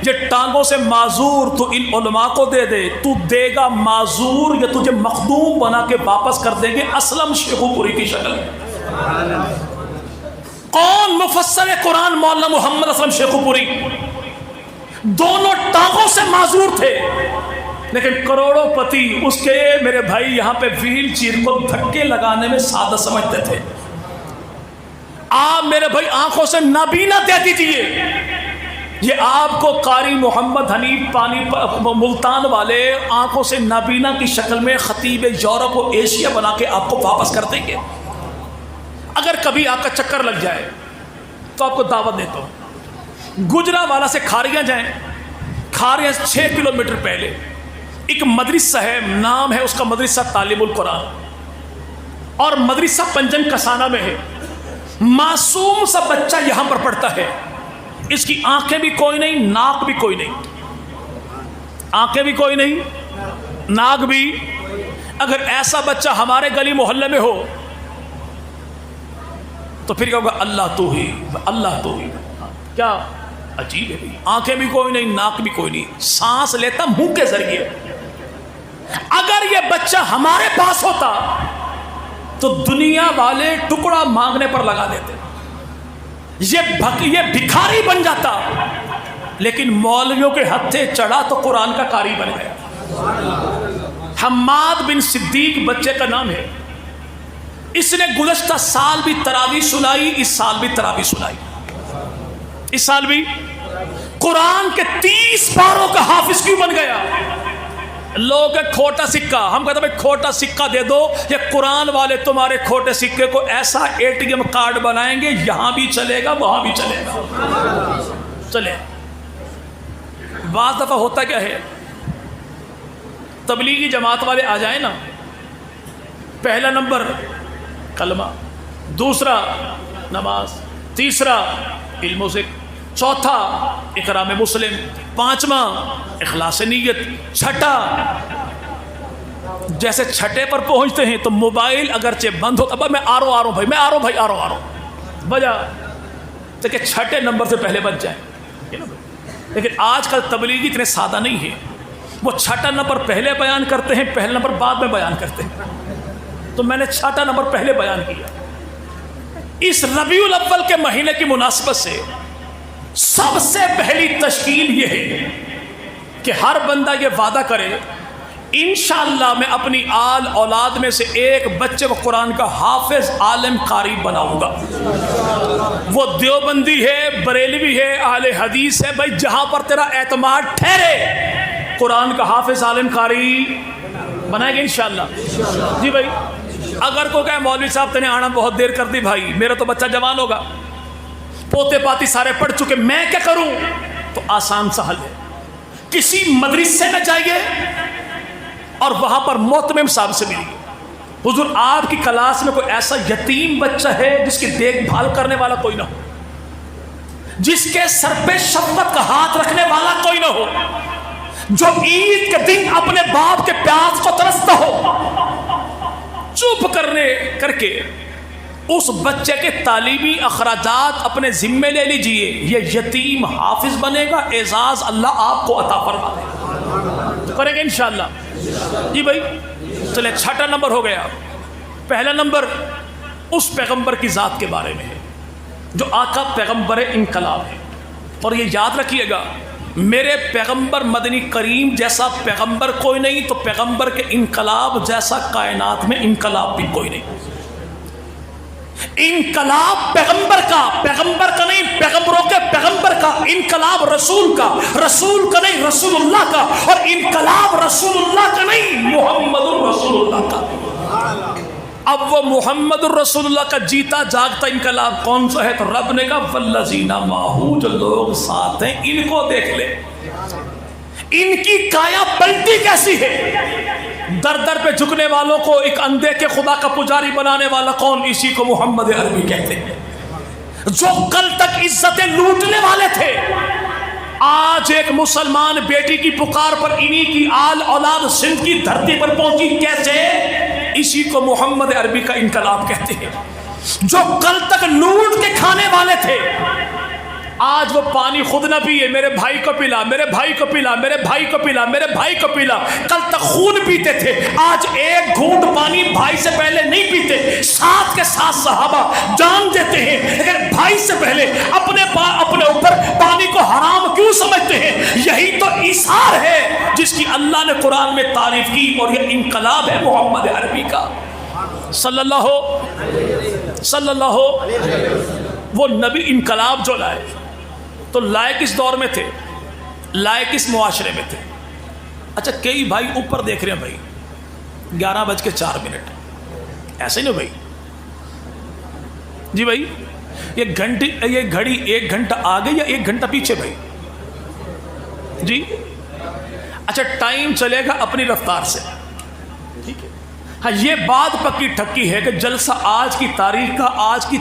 یہ ٹانگوں سے معذور تو ان علماء کو دے دے, تو دے گا معذور یا تجھے مخدوم بنا کے واپس کر دیں گے اسلم شیخو پوری کی شکل میں. کون مفسر قرآن؟ مولانا محمد اسلم شیخو پوری. دونوں ٹانگوں سے معذور تھے, لیکن کروڑوں پتی اس کے میرے بھائی یہاں پہ ویل چیئر کو دھکے لگانے میں سادہ سمجھتے تھے. آپ میرے بھائی آنکھوں سے نابینا دے دیجیے, یہ آپ کو قاری محمد حنیف پانی ملتان والے آنکھوں سے نابینا کی شکل میں خطیب یورپ و ایشیا بنا کے آپ کو واپس کر دیں گے. اگر کبھی آپ کا چکر لگ جائے تو آپ کو دعوت دیتا ہوں, گجرا والا سے کھاریاں جائیں. کھاریاں 6 کلومیٹر پہلے ایک مدرسہ ہے, نام ہے اس کا مدرسہ تعلیم القرآن, اور مدرسہ پنجن کسانہ میں ہے. معصوم سا بچہ یہاں پر پڑھتا ہے, اس کی آنکھیں بھی کوئی نہیں، ناک بھی کوئی نہیں، آنکھیں بھی کوئی نہیں، ناک بھی. اگر ایسا بچہ ہمارے گلی محلے میں ہو تو پھر کہوں گا اللہ تو ہی، اللہ تو ہی. کیا عجیب ہے. آنکھیں بھی کوئی نہیں، ناک بھی کوئی نہیں، سانس لیتا منہ کے ذریعے. اگر یہ بچہ ہمارے پاس ہوتا تو دنیا والے ٹکڑا مانگنے پر لگا دیتے، یہ بھکاری بن جاتا. لیکن مولویوں کے ہتھے چڑھا تو قرآن کا قاری بن گیا. حماد بن صدیق بچے کا نام ہے. اس نے گزشتہ سال بھی تراویح سنائی، اس سال بھی تراویح سنائی، اس سال بھی قرآن کے 30 پاروں کا حافظ کیوں بن گیا؟ لوگ کھوٹا سکہ، ہم کہتے ہیں کھوٹا سکہ دے دو. یہ قرآن والے تمہارے کھوٹے سکے کو ایسا ATM کارڈ بنائیں گے، یہاں بھی چلے گا وہاں بھی چلے گا. چلے بعض دفعہ ہوتا کیا ہے، تبلیغی جماعت والے آ جائیں نا، پہلا نمبر کلمہ، دوسرا نماز، تیسرا علم و ذکر، چوتھا اکرام مسلم، پانچواں اخلاص نیت، چھٹا جیسے چھٹے پر پہنچتے ہیں تو موبائل اگرچہ بند ہوتا، اب میں آ رہا ہوں بھائی، میں آ رہا ہوں بجا کہ چھٹے نمبر سے پہلے بچ جائیں. لیکن آج کل تبلیغی اتنے سادہ نہیں ہے، وہ چھٹا نمبر پہلے بیان کرتے ہیں، پہلا نمبر بعد میں بیان کرتے ہیں. تو میں نے چھٹا نمبر پہلے بیان کیا. اس ربیع الاول کے مہینے کی مناسبت سے سب سے پہلی تشکیل یہ ہے کہ ہر بندہ یہ وعدہ کرے انشاءاللہ میں اپنی آل اولاد میں سے ایک بچے کو قرآن کا حافظ عالم قاری بناؤں گا. وہ دیوبندی ہے، بریلوی ہے، اہل حدیث ہے، بھائی جہاں پر تیرا اعتماد ٹھہرے قرآن کا حافظ عالم قاری بنائے گے انشاءاللہ. جی بھائی، اگر کوئی کہے مولوی صاحب تنے آنا بہت دیر کر دی، بھائی میرا تو بچہ جوان ہوگا، پوتے پاتی سارے پڑھ چکے، میں کیا کروں؟ تو آسان سا حل ہے، کسی مدرسے میں جائیے اور وہاں پر محتمم صاحب سے ملیے. حضور آپ کی کلاس میں کوئی ایسا یتیم بچہ ہے جس کی دیکھ بھال کرنے والا کوئی نہ ہو، جس کے سر پہ شفقت کا ہاتھ رکھنے والا کوئی نہ ہو، جو عید کے دن اپنے باپ کے پیاس کو ترستا ہو. چپ کر کے اس بچے کے تعلیمی اخراجات اپنے ذمے لے لیجئے. یہ یتیم حافظ بنے گا، اعزاز اللہ آپ کو عطا فرما دے گا. کریں گے انشاءاللہ. جی بھائی چلیں، چھٹا نمبر ہو گیا. پہلا نمبر اس پیغمبر کی ذات کے بارے میں ہے جو آقا پیغمبر انقلاب ہے. اور یہ یاد رکھیے گا، میرے پیغمبر مدنی کریم جیسا پیغمبر کوئی نہیں، تو پیغمبر کے انقلاب جیسا کائنات میں انقلاب بھی کوئی نہیں. انقلاب پیغمبر کا نہیں، پیغمبروں کے پیغمبر کا. انقلاب رسول کا نہیں، رسول اللہ کا. اور انقلاب رسول اللہ کا نہیں، محمد الرسول اللہ کا. اب وہ محمد الرسول اللہ کا جیتا جاگتا انقلاب کون سا ہے؟ تو رب نے کہا والذین معہ، جو لوگ ساتھ ہیں ان کو دیکھ لے، ان کی کایا پلٹی کیسی ہے. در در پہ جھکنے والوں کو ایک اندھے کے خدا کا پجاری بنانے والا کون؟ اسی کو محمد عربی کہتے ہیں. جو کل تک عزتیں لوٹنے والے تھے، آج ایک مسلمان بیٹی کی پکار پر انہی کی آل اولاد سندھ کی دھرتی پر پہنچی. کیسے؟ اسی کو محمد عربی کا انقلاب کہتے ہیں. جو کل تک لوٹ کے کھانے والے تھے، آج وہ پانی خود نہ پیے، میرے بھائی کو پلا، میرے بھائی کو پلا، میرے بھائی کو پلا، میرے بھائی کو پلا. کل تک خون پیتے تھے، آج ایک گھونٹ پانی بھائی سے پہلے نہیں پیتے. ساتھ کے ساتھ صحابہ جان دیتے ہیں، لیکن بھائی سے پہلے اپنے اوپر پانی کو حرام کیوں سمجھتے ہیں؟ یہی تو ایثار ہے جس کی اللہ نے قرآن میں تعریف کی. اور یہ انقلاب ہے محمد عربی کا صلی اللہ. وہ نبی انقلاب جو لائے تو لائے کس دور میں تھے؟ لائے کس معاشرے میں تھے؟ اچھا کئی بھائی اوپر دیکھ رہے ہیں، بھائی 11:04 ایسے نہیں بھائی. جی بھائی یہ گھڑی 1 گھنٹہ آگے یا 1 گھنٹہ پیچھے بھائی؟ جی اچھا ٹائم چلے گا اپنی رفتار سے، ٹھیک ہے. ہاں یہ بات پکی ٹھکی ہے کہ جلسہ آج کی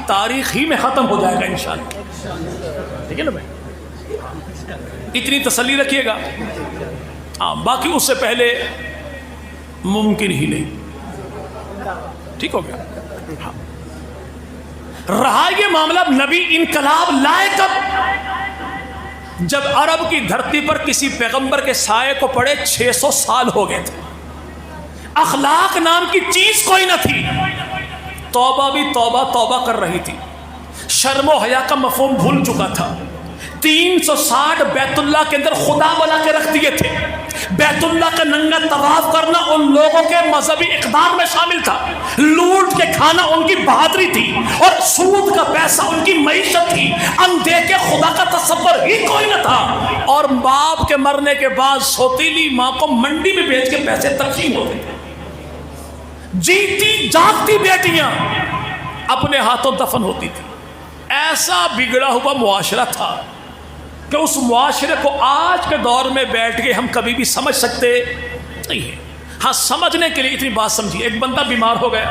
تاریخ ہی میں ختم ہو جائے گا انشاءاللہ. ٹھیک ہے نا بھائی؟ اتنی تسلی رکھیے گا. ہاں باقی اس سے پہلے ممکن ہی نہیں. ٹھیک ہو گیا. ہاں. رہا یہ معاملہ نبی انقلاب لائے کب؟ جب عرب کی دھرتی پر کسی پیغمبر کے سائے کو پڑے 600 سال ہو گئے تھے. اخلاق نام کی چیز کوئی نہ تھی. توبہ بھی توبہ کر رہی تھی. شرم و حیا کا مفہوم بھول چکا تھا. 360 بیت اللہ کے اندر خدا بنا کے رکھ دیے تھے. بیت اللہ کا ننگا طواف کرنا ان لوگوں کے مذہبی اقدار میں شامل تھا. لوٹ کے کھانا ان کی بہادری تھی اور سود کا پیسہ ان کی معیشت تھی. اندیکھے خدا کا تصور ہی کوئی نہ تھا. اور باپ کے مرنے کے بعد سوتیلی ماں کو منڈی میں بیچ کے پیسے تقسیم ہوتے تھے. جیتی جاگتی بیٹیاں اپنے ہاتھوں دفن ہوتی تھی. ایسا بگڑا ہوا معاشرہ تھا کہ اس معاشرے کو آج کے دور میں بیٹھ کے ہم کبھی بھی سمجھ سکتے نہیں ہیں. ہاں سمجھنے کے لیے اتنی بات سمجھیے. ایک بندہ بیمار ہو گیا.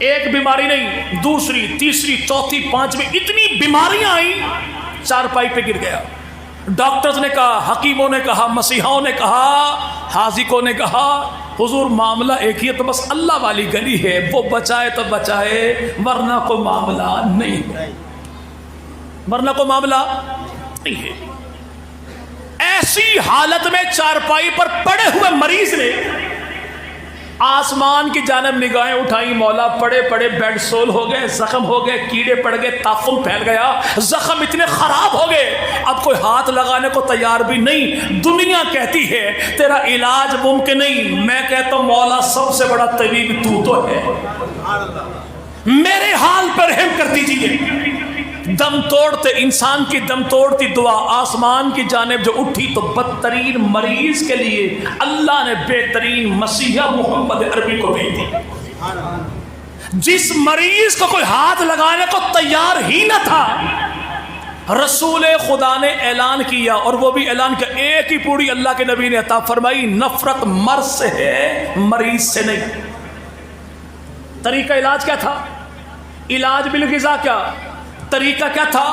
ایک بیماری نہیں, دوسری, تیسری, چوتھی, پانچویں, اتنی بیماریاں آئیں, چارپائی پہ گر گیا. ڈاکٹرز نے کہا, حکیموں نے کہا, مسیحاؤں نے کہا, حاذقوں نے کہا, حضور معاملہ ایک ہی ہے, تو بس اللہ والی گلی ہے, وہ بچائے تو بچائے ورنہ کوئی معاملہ نہیں ہے. ورنہ کوئی معاملہ نہیں ہے. ایسی حالت میں چارپائی پر پڑے ہوئے مریض نے آسمان کی جانب نگاہیں اٹھائیں. مولا پڑے پڑے بیڈ سول ہو گئے, زخم ہو گئے, کیڑے پڑ گئے, تعفن پھیل گیا, زخم اتنے خراب ہو گئے, اب کوئی ہاتھ لگانے کو تیار بھی نہیں. دنیا کہتی ہے تیرا علاج ممکن نہیں. میں کہتا ہوں مولا سب سے بڑا طبیب تو ہے, میرے حال پر رحم کر دیجیے. دم توڑتے انسان کی دم توڑتی دعا آسمان کی جانب جو اٹھی تو بدترین مریض کے لیے اللہ نے بہترین مسیحا محمد عربی کو بھیج دی. جس مریض کو کوئی ہاتھ لگانے کو تیار ہی نہ تھا, رسول خدا نے اعلان کیا, اور وہ بھی اعلان کیا ایک ہی پوری اللہ کے نبی نے عطا فرمائی, نفرت مرض سے ہے مریض سے نہیں. طریقہ علاج کیا تھا؟ علاج بالغذا. کیا طریقہ کیا تھا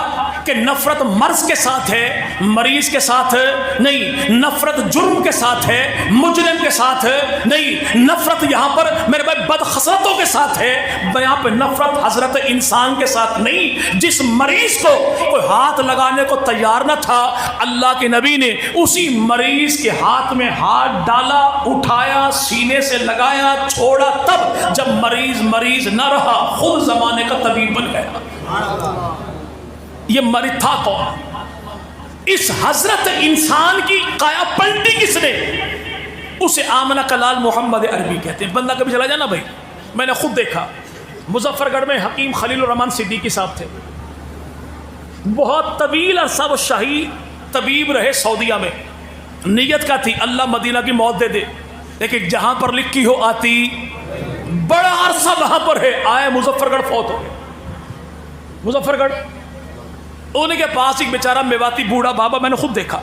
کہ نفرت مرض کے ساتھ ہے, مریض کے ساتھ نہیں. نفرت جرم کے ساتھ ہے, مجرم کے ساتھ نہیں. نفرت یہاں پر میرے بھائی بدخصلتوں کے ساتھ ہے, یہاں پہ نفرت حضرت انسان کے ساتھ نہیں. جس مریض کو کوئی ہاتھ لگانے کو تیار نہ تھا, اللہ کے نبی نے اسی مریض کے ہاتھ میں ہاتھ ڈالا, اٹھایا, سینے سے لگایا, چھوڑا. تب جب مریض نہ رہا, خود زمانے کا طبیب بن گیا. یہ مریض تھا کون؟ اس حضرت انسان کی قایا پلٹی کس نے؟ اسے آمنہ کلال محمد عربی کہتے ہیں. بندہ کبھی چلا جانا بھائی, میں نے خود دیکھا. مظفر گڑھ میں حکیم خلیل الرحمن صدیقی صاحب تھے, بہت طویل عرصہ وہ شاہی طبیب رہے سعودیہ میں. نیت کا تھی اللہ مدینہ کی موت دے دے, لیکن جہاں پر لکھی ہو آتی, بڑا عرصہ وہاں پر ہے. آئے مظفر گڑھ, فوت ہو گئے. مظفر گڑھ انہیں کے پاس ایک بیچارہ میواتی بوڑھا بابا, میں نے خود دیکھا.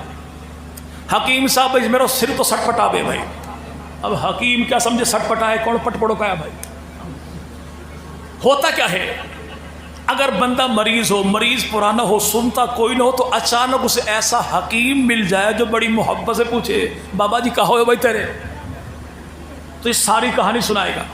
حکیم صاحب میرا سر تو سٹ پٹا بے بھائی. اب حکیم کیا سمجھے سٹ پٹا ہے, کون پٹ پڑو کا ہے بھائی. ہوتا کیا ہے, اگر بندہ مریض ہو, مریض پرانا ہو, سنتا کوئی نہ ہو, تو اچانک اسے ایسا حکیم مل جائے جو بڑی محبت سے پوچھے بابا جی کہاں ہوئے بھائی تیرے, تو یہ ساری کہانی سنائے گا.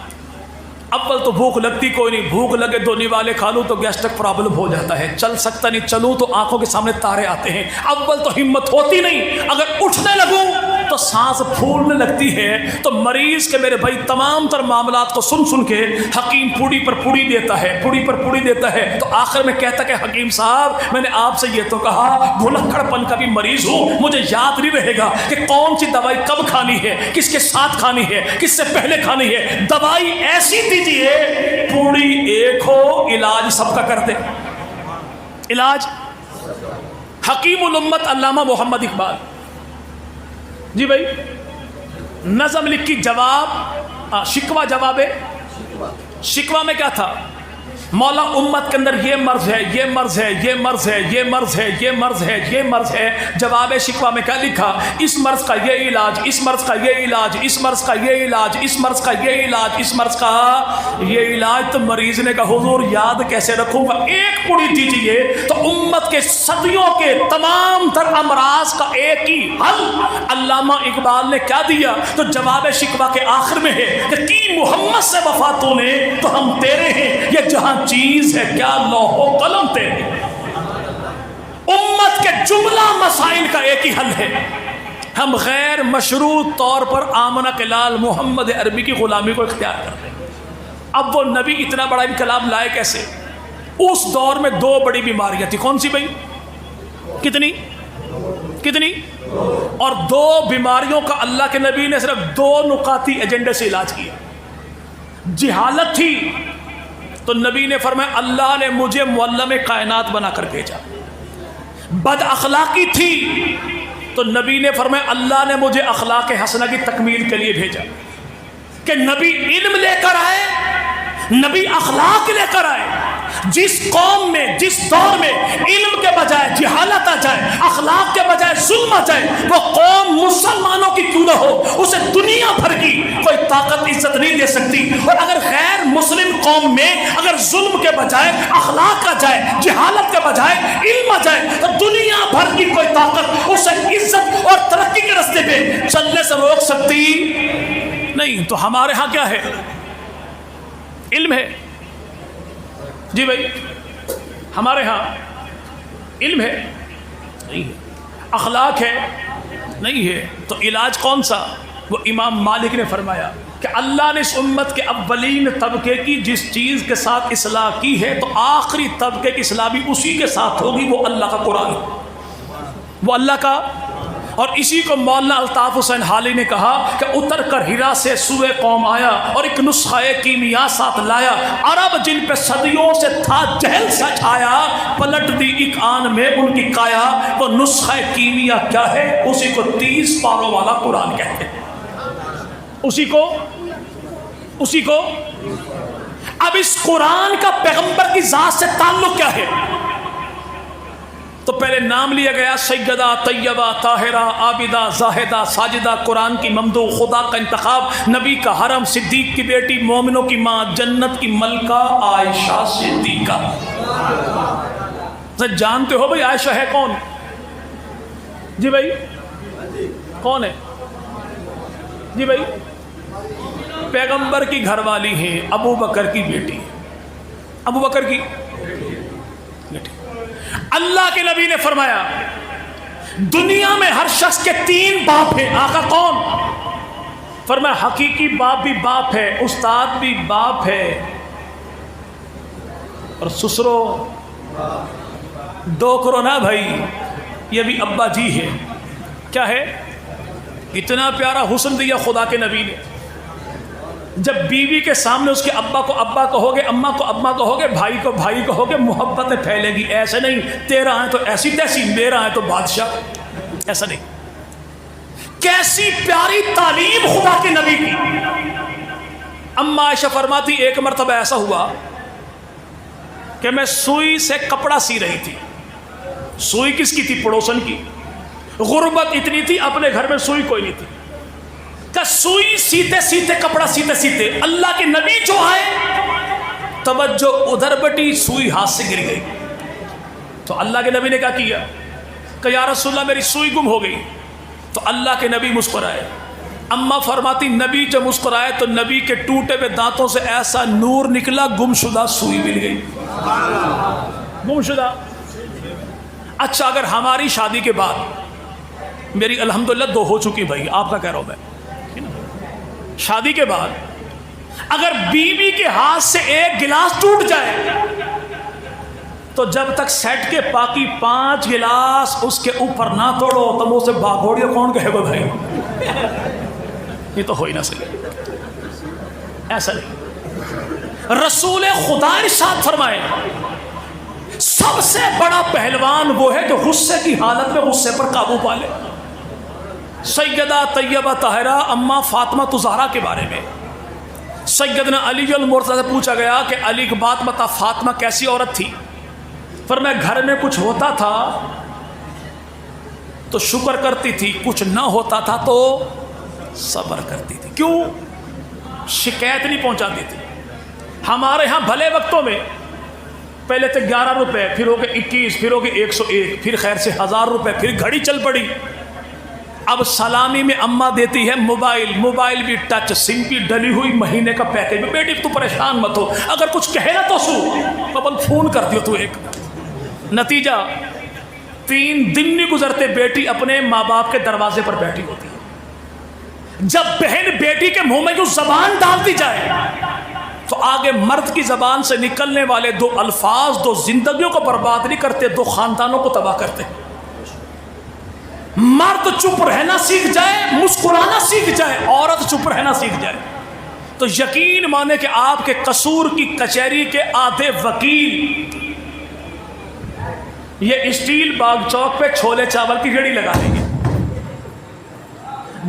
اول تو بھوک لگتی کوئی نہیں, بھوک لگے 2 نیوالے کھا لوں تو گیسٹرک پرابلم ہو جاتا ہے. چل سکتا نہیں, چلوں تو آنکھوں کے سامنے تارے آتے ہیں. اول تو ہمت ہوتی نہیں, اگر اٹھنے لگوں تو سانس پھولنے لگتی ہے. تو مریض کے میرے بھائی تمام تر معاملات کو سن کے حکیم پوڑی پر پوڑی دیتا ہے, پوڑی پر پوڑی دیتا ہے. تو آخر میں کہتا کہ حکیم صاحب میں نے آپ سے یہ تو کہا, بھلکڑ پن کا بھی مریض ہوں, مجھے یاد نہیں رہے گا کہ کون سی دوائی کب کھانی ہے, کس کے ساتھ کھانی ہے, کس سے پہلے کھانی ہے. دوائی ایسی دیجیے پوڑی ایک ہو, علاج سب کا کر دے. علاج حکیم الامت علامہ محمد اقبال جی بھائی, نظم لکھی جواب, شکوہ جواب. شکوہ میں کیا تھا مولا امت کے اندر یہ مرض ہے، یہ مرض ہے، یہ مرض ہے، یہ مرض ہے، یہ مرض ہے، یہ مرض ہے. جواب شکوہ میں کیا لکھا؟ اس مرض کا یہ علاج، اس مرض کا یہ علاج، اس مرض کا یہ علاج، اس مرض کا یہ علاج، اس مرض کا یہ علاج. تو مریض نے کہا حضور یاد کیسے رکھوں گا؟ ایک پوڑی دیجیے. تو امت کے صدیوں کے تمام تر امراض کا ایک ہی حل علامہ اقبال نے کیا دیا؟ تو جواب شکوہ کے آخر میں ہے کہ کی محمد سے وفا تو نے تو ہم تیرے ہیں، یہ جہاں چیز ہے کیا لوح و قلم تیرے. امت کے جملہ مسائل کا ایک ہی حل ہے. ہم غیر مشروط طور پر آمنہ کے لال محمد عربی کی غلامی کو اختیار کر رہے ہیں. اب وہ نبی اتنا بڑا انقلاب لائے کیسے؟ اس دور میں دو بڑی بیماریاں تھی. کون سی بھائی؟ کتنی؟ اور دو بیماریوں کا اللہ کے نبی نے صرف دو نکاتی ایجنڈے سے علاج کیا. جہالت تھی تو نبی نے فرمایا اللہ نے مجھے معلم کائنات بنا کر بھیجا. بد اخلاقی تھی تو نبی نے فرمایا اللہ نے مجھے اخلاق حسنہ کی تکمیل کے لیے بھیجا. کہ نبی علم لے کر آئے، نبی اخلاق لے کر آئے. جس قوم میں جس دور میں علم کے بجائے جہالت آ جائے، اخلاق کے بجائے ظلم آ جائے، وہ قوم مسلمانوں کی کیوں نہ ہو، اسے دنیا بھر کی کوئی طاقت عزت نہیں دے سکتی. اور اگر غیر مسلم قوم میں اگر ظلم کے بجائے اخلاق آ جائے، جہالت کے بجائے علم آ جائے، تو دنیا بھر کی کوئی طاقت اسے عزت اور ترقی کے راستے پہ چلنے سے روک سکتی نہیں. تو ہمارے ہاں کیا ہے؟ علم ہے. جی بھائی ہمارے ہاں علم ہے نہیں ہے، اخلاق ہے نہیں ہے. تو علاج کون سا؟ وہ امام مالک نے فرمایا کہ اللہ نے اس امت کے اولین طبقے کی جس چیز کے ساتھ اصلاح کی ہے تو آخری طبقے کی اصلاح بھی اسی کے ساتھ ہوگی. وہ اللہ کا قرآن، وہ اللہ کا. اور اسی کو مولانا الطاف حسین حالی نے کہا کہ اتر کر ہرا سے سوئے قوم آیا اور ایک نسخہ کیمیا ساتھ لایا. عرب جن پہ صدیوں سے تھا جہل سچ آیا، پلٹ دی ایک آن میں ان کی کایا. وہ نسخہ کیمیا کیا ہے؟ اسی کو 30 پاروں والا قرآن کہتے ہیں. اسی کو اب اس قرآن کا پیغمبر کی ذات سے تعلق کیا ہے؟ تو پہلے نام لیا گیا سیدہ طیبہ طاہرہ عابدہ زاہدہ ساجدہ، قرآن کی ممدوح، خدا کا انتخاب، نبی کا حرم، صدیق کی بیٹی، مومنوں کی ماں، جنت کی ملکہ عائشہ صدیقہ. جانتے ہو بھائی عائشہ ہے کون؟ جی بھائی کون ہے؟ جی بھائی پیغمبر کی گھر والی ہیں، ابو بکر کی بیٹی. ابو بکر کی بیٹی. اللہ کے نبی نے فرمایا دنیا میں ہر شخص کے 3 باپ ہیں. آقا کون؟ فرمایا حقیقی باپ بھی باپ ہے، استاد بھی باپ ہے، اور سسرو 2 کرو نا بھائی، یہ بھی ابا جی ہے. کیا ہے؟ اتنا پیارا حسن دیا خدا کے نبی نے. جب بیوی کے سامنے اس کے ابا کو ابا کہو گے، اماں کو اماں کہو گے، بھائی کو بھائی کہو گے، محبتیں پھیلے گی. ایسے نہیں تیرا ہے تو ایسی تیسی، میرا ہے تو بادشاہ، ایسا نہیں. کیسی پیاری تعلیم خدا کے نبی کی. اما عائشہ فرماتی ایک مرتبہ ایسا ہوا کہ میں سوئی سے کپڑا سی رہی تھی. سوئی کس کی تھی؟ پڑوسن کی. غربت اتنی تھی اپنے گھر میں سوئی کوئی نہیں تھی. کہ سوئی سیتے سیتے کپڑا سیتے سیتے اللہ کے نبی جو آئے توجہ ادھر بٹی، سوئی ہاتھ سے گر گئی. تو اللہ کے نبی نے کیا کیا کہ یا رسول اللہ میری سوئی گم ہو گئی. تو اللہ کے نبی مسکرائے. اما فرماتی نبی جب مسکرائے تو نبی کے ٹوٹے ہوئے دانتوں سے ایسا نور نکلا، گمشدہ سوئی مل گئی. گمشدہ. اچھا اگر ہماری شادی کے بعد، میری الحمدللہ 2 ہو چکی بھائی، آپ کا کہہ رہا ہوں میں، شادی کے بعد اگر بیوی کے ہاتھ سے ایک گلاس ٹوٹ جائے تو جب تک سیٹ کے باقی 5 گلاس اس کے اوپر نہ توڑو تو وہ اسے بھاگوڑیا کون کہے گا بھائی؟ یہ تو ہو ہی نہ سکے. ایسا نہیں. رسول خدا ارشاد فرمائے سب سے بڑا پہلوان وہ ہے جو غصے کی حالت میں غصے پر قابو پا لے. سیدہ طیبہ طاہرہ اما فاطمہ زہرا کے بارے میں سیدنا علی المرتضی سے پوچھا گیا کہ علی کی بات بتا، فاطمہ کیسی عورت تھی؟ فرمایا گھر میں کچھ ہوتا تھا تو شکر کرتی تھی، کچھ نہ ہوتا تھا تو صبر کرتی تھی. کیوں؟ شکایت نہیں پہنچاتی تھی. ہمارے ہاں بھلے وقتوں میں پہلے تھے 11 روپے، پھر ہو گئے 21، پھر ہو گئے 101، پھر خیر سے 1000 روپے، پھر گھڑی چل پڑی. اب سلامی میں اماں دیتی ہے موبائل بھی ٹچ، سم بھی ڈلی ہوئی، مہینے کا پیکج بھی. بیٹی تو پریشان مت ہو، اگر کچھ کہے نا تو سو قبل فون کر دیو تو ایک. نتیجہ 3 دن نہیں گزرتے بیٹی اپنے ماں باپ کے دروازے پر بیٹھی ہوتی ہے. جب بہن بیٹی کے منہ میں جو زبان ڈالتی جائے تو آگے مرد کی زبان سے نکلنے والے 2 الفاظ 2 زندگیوں کو برباد نہیں کرتے، 2 خاندانوں کو تباہ کرتے. مرد چپ رہنا سیکھ جائے، مسکرانا سیکھ جائے، عورت چپ رہنا سیکھ جائے تو یقین مانے کہ آپ کے قصور کی کچہری کے آدھے وکیل یہ اسٹیل باغ چوک پہ چھولے چاول کی ریڑھی لگا دیں گے.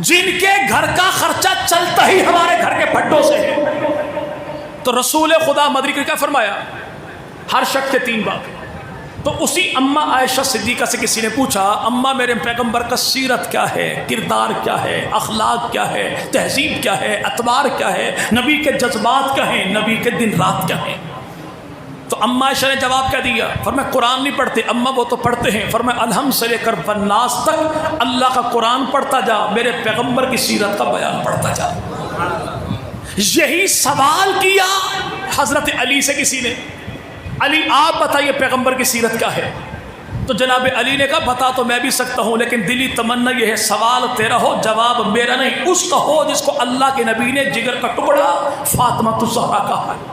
جن کے گھر کا خرچہ چلتا ہی ہمارے گھر کے پھڈوں سے ہے. تو رسول خدا مدری نے کیا فرمایا؟ ہر شخص کے 3 باپ. تو اسی اماں عائشہ صدیقہ سے کسی نے پوچھا، اماں میرے پیغمبر کا سیرت کیا ہے، کردار کیا ہے، اخلاق کیا ہے، تہذیب کیا ہے، اطوار کیا ہے، نبی کے جذبات کیا ہیں، نبی کے دن رات کیا ہیں؟ تو اماں عائشہ نے جواب کیا دیا؟ فرمایا قرآن نہیں پڑھتے. اماں وہ تو پڑھتے ہیں. فرمایا الحمد سے لے کر والناس تک اللہ کا قرآن پڑھتا جا، میرے پیغمبر کی سیرت کا بیان پڑھتا جا. یہی سوال کیا حضرت علی سے کسی نے، علی آپ بتائیے پیغمبر کی سیرت کیا ہے؟ تو جناب علی نے کہا بتا تو میں بھی سکتا ہوں، لیکن دلی تمنا یہ ہے سوال تیرا ہو جواب میرا نہیں، اس کا ہو جس کو اللہ کے نبی نے جگر کا ٹکڑا فاطمہ الزہرا کہا ہے.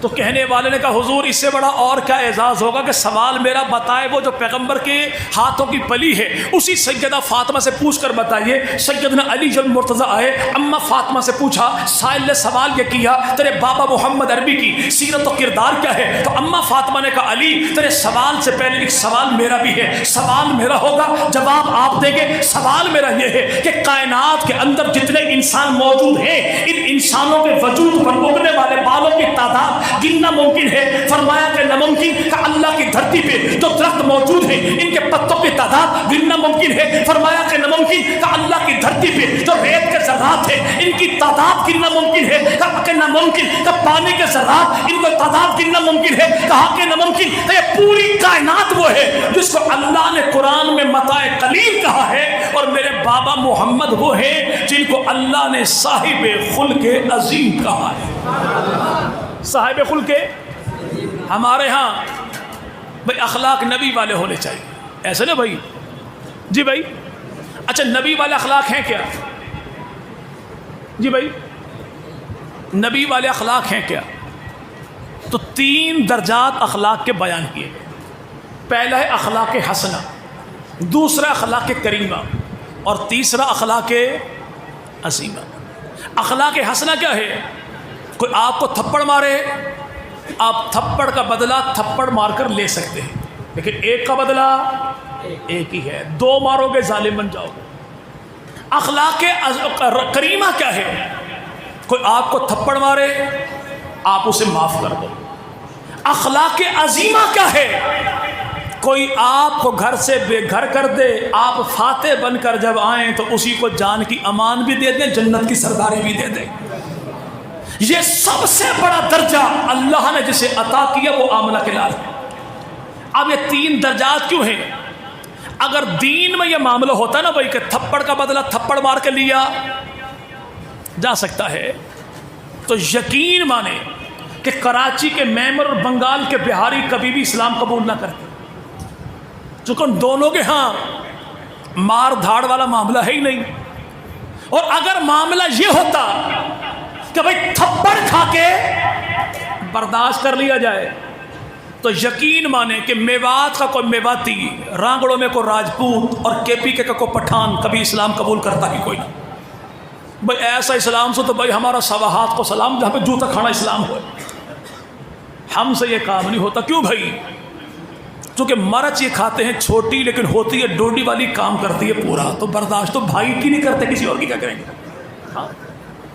تو کہنے والے نے کہا حضور اس سے بڑا اور کیا اعزاز ہوگا کہ سوال میرا بتائے وہ جو پیغمبر کے ہاتھوں کی پلی ہے، اسی سیدہ فاطمہ سے پوچھ کر بتائیے. سیدنا علی جب مرتضی آئے، اما فاطمہ سے پوچھا، سائل نے سوال یہ کیا تیرے بابا محمد عربی کی سیرت و کردار کیا ہے؟ تو اما فاطمہ نے کہا علی تیرے سوال سے پہلے ایک سوال میرا بھی ہے، سوال میرا ہوگا جواب آپ دیں گے. سوال میرا یہ ہے کہ کائنات کے اندر جتنے انسان موجود ہیں، ان انسانوں کے وجود پر اگنے والے بالوں کی تعداد گننا ممکن ہے؟ فرمایا کہ ناممکن. کہ اللہ کی دھرتی پہ جو درخت موجود ہیں ان کے پتوں کی تعداد گننا ممکن ہے؟ فرمایا کہ ناممکن. کہ اللہ کی دھرتی پہ جو ریت کے ذرات ہیں ان کی تعداد گننا ممکن ہے؟ کہا کہ ناممکن. کہ پانی کے ذرات ان کو تعداد گننا ممکن ہے؟ کہا کہ ناممکن. کہ یہ پوری کائنات وہ ہے جس کو اللہ نے قرآن میں متاع قلیل کہا ہے، اور میرے بابا محمد وہ ہیں جن کو اللہ نے صاحب خلق عظیم کہا ہے. صاحب خلق ہمارے ہاں بھائی اخلاق نبی والے ہونے چاہیے، ایسے نا بھائی؟ جی بھائی اچھا نبی والے اخلاق ہیں کیا؟ جی بھائی نبی والے اخلاق ہیں کیا؟ تو 3 درجات اخلاق کے بیان کیے. پہلا ہے اخلاق حسنہ، دوسرا اخلاق کریمہ، اور تیسرا اخلاق عظیمہ. اخلاق حسنہ کیا ہے؟ کوئی آپ کو تھپڑ مارے، آپ تھپڑ کا بدلہ تھپڑ مار کر لے سکتے ہیں، لیکن ایک کا بدلہ ایک ہی ہے. 2 مارو گے ظالم بن جاؤ گے. اخلاق کریمہ کیا ہے؟ کوئی آپ کو تھپڑ مارے آپ اسے معاف کر دو. اخلاق عظیمہ کیا ہے؟ کوئی آپ کو گھر سے بے گھر کر دے، آپ فاتح بن کر جب آئیں تو اسی کو جان کی امان بھی دے دیں، جنت کی سرداری بھی دے دیں. یہ سب سے بڑا درجہ اللہ نے جسے عطا کیا وہ آمنہ کے لال ہے. اب یہ 3 درجات کیوں ہیں؟ اگر دین میں یہ معاملہ ہوتا نا بھائی کہ تھپڑ کا بدلہ تھپڑ مار کے لیا جا سکتا ہے، تو یقین مانے کہ کراچی کے میمر اور بنگال کے بہاری کبھی بھی اسلام قبول نہ کرتے، چونکہ ان دونوں کے ہاں مار دھاڑ والا معاملہ ہے ہی نہیں. اور اگر معاملہ یہ ہوتا کہ بھائی تھپڑ کھا کے برداشت کر لیا جائے تو یقین مانے کہ میوات کا کوئی میواتی، رانگڑوں میں کوئی راجپوت اور کے پی کے کا کوئی پٹھان کبھی اسلام قبول کرتا ہی کوئی نہیں. بھائی ایسا اسلام سے تو بھائی ہمارا سواہات کو سلام جہاں پہ جوتا کھانا اسلام ہو. ہم سے یہ کام نہیں ہوتا. کیوں بھائی؟ چونکہ مرچ یہ کھاتے ہیں چھوٹی لیکن ہوتی ہے ڈوڈی والی، کام کرتی ہے پورا. تو برداشت تو بھائی کی نہیں کرتے، کسی اور کی کیا کریں گے؟ ہاں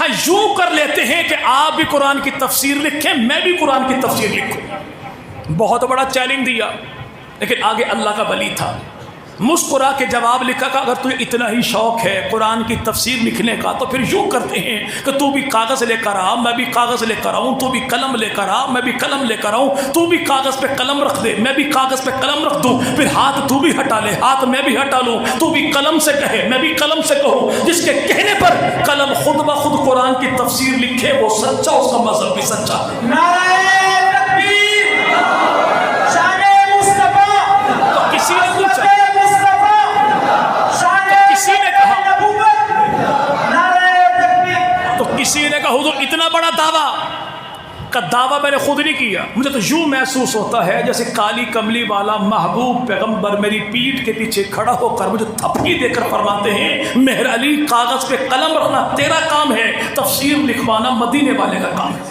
ہاں یوں کر لیتے ہیں کہ آپ بھی قرآن کی تفسیر لکھیں، میں بھی قرآن کی تفسیر لکھوں. بہت بڑا چیلنج دیا، لیکن آگے اللہ کا ولی تھا، مسکرا کے جواب لکھا کہ اگر تجھے اتنا ہی شوق ہے قرآن کی تفسیر لکھنے کا تو پھر یوں کرتے ہیں کہ تو بھی کاغذ لے کر آ، میں بھی کاغذ لے کر آؤں، تو بھی قلم لے کر آ، میں بھی قلم لے کر آؤں، تو بھی کاغذ پہ قلم رکھ دے، میں بھی کاغذ پہ قلم رکھ دوں، پھر ہاتھ تو بھی ہٹا لے، ہاتھ میں بھی ہٹا لوں، تو بھی قلم سے کہے، میں بھی قلم سے کہوں، جس کے کہنے پر قلم خود بخود قرآن کی تفسیر لکھے، وہ سچا، اس کا مذہب بھی سچا. نعرہ تکبیر، شان مصطفیٰ، تو کسی نے پوچھا، کسی نے کہا حضور اتنا بڑا دعویٰ کا دعویٰ میں نے خود نہیں کیا، مجھے تو یوں محسوس ہوتا ہے جیسے کالی کملی والا محبوب پیغمبر میری پیٹھ کے پیچھے کھڑا ہو کر مجھے تھپکی دے کر فرماتے ہیں مہر علی کاغذ پہ قلم رکھنا تیرا کام ہے، تفسیر لکھوانا مدینے والے کا کام ہے.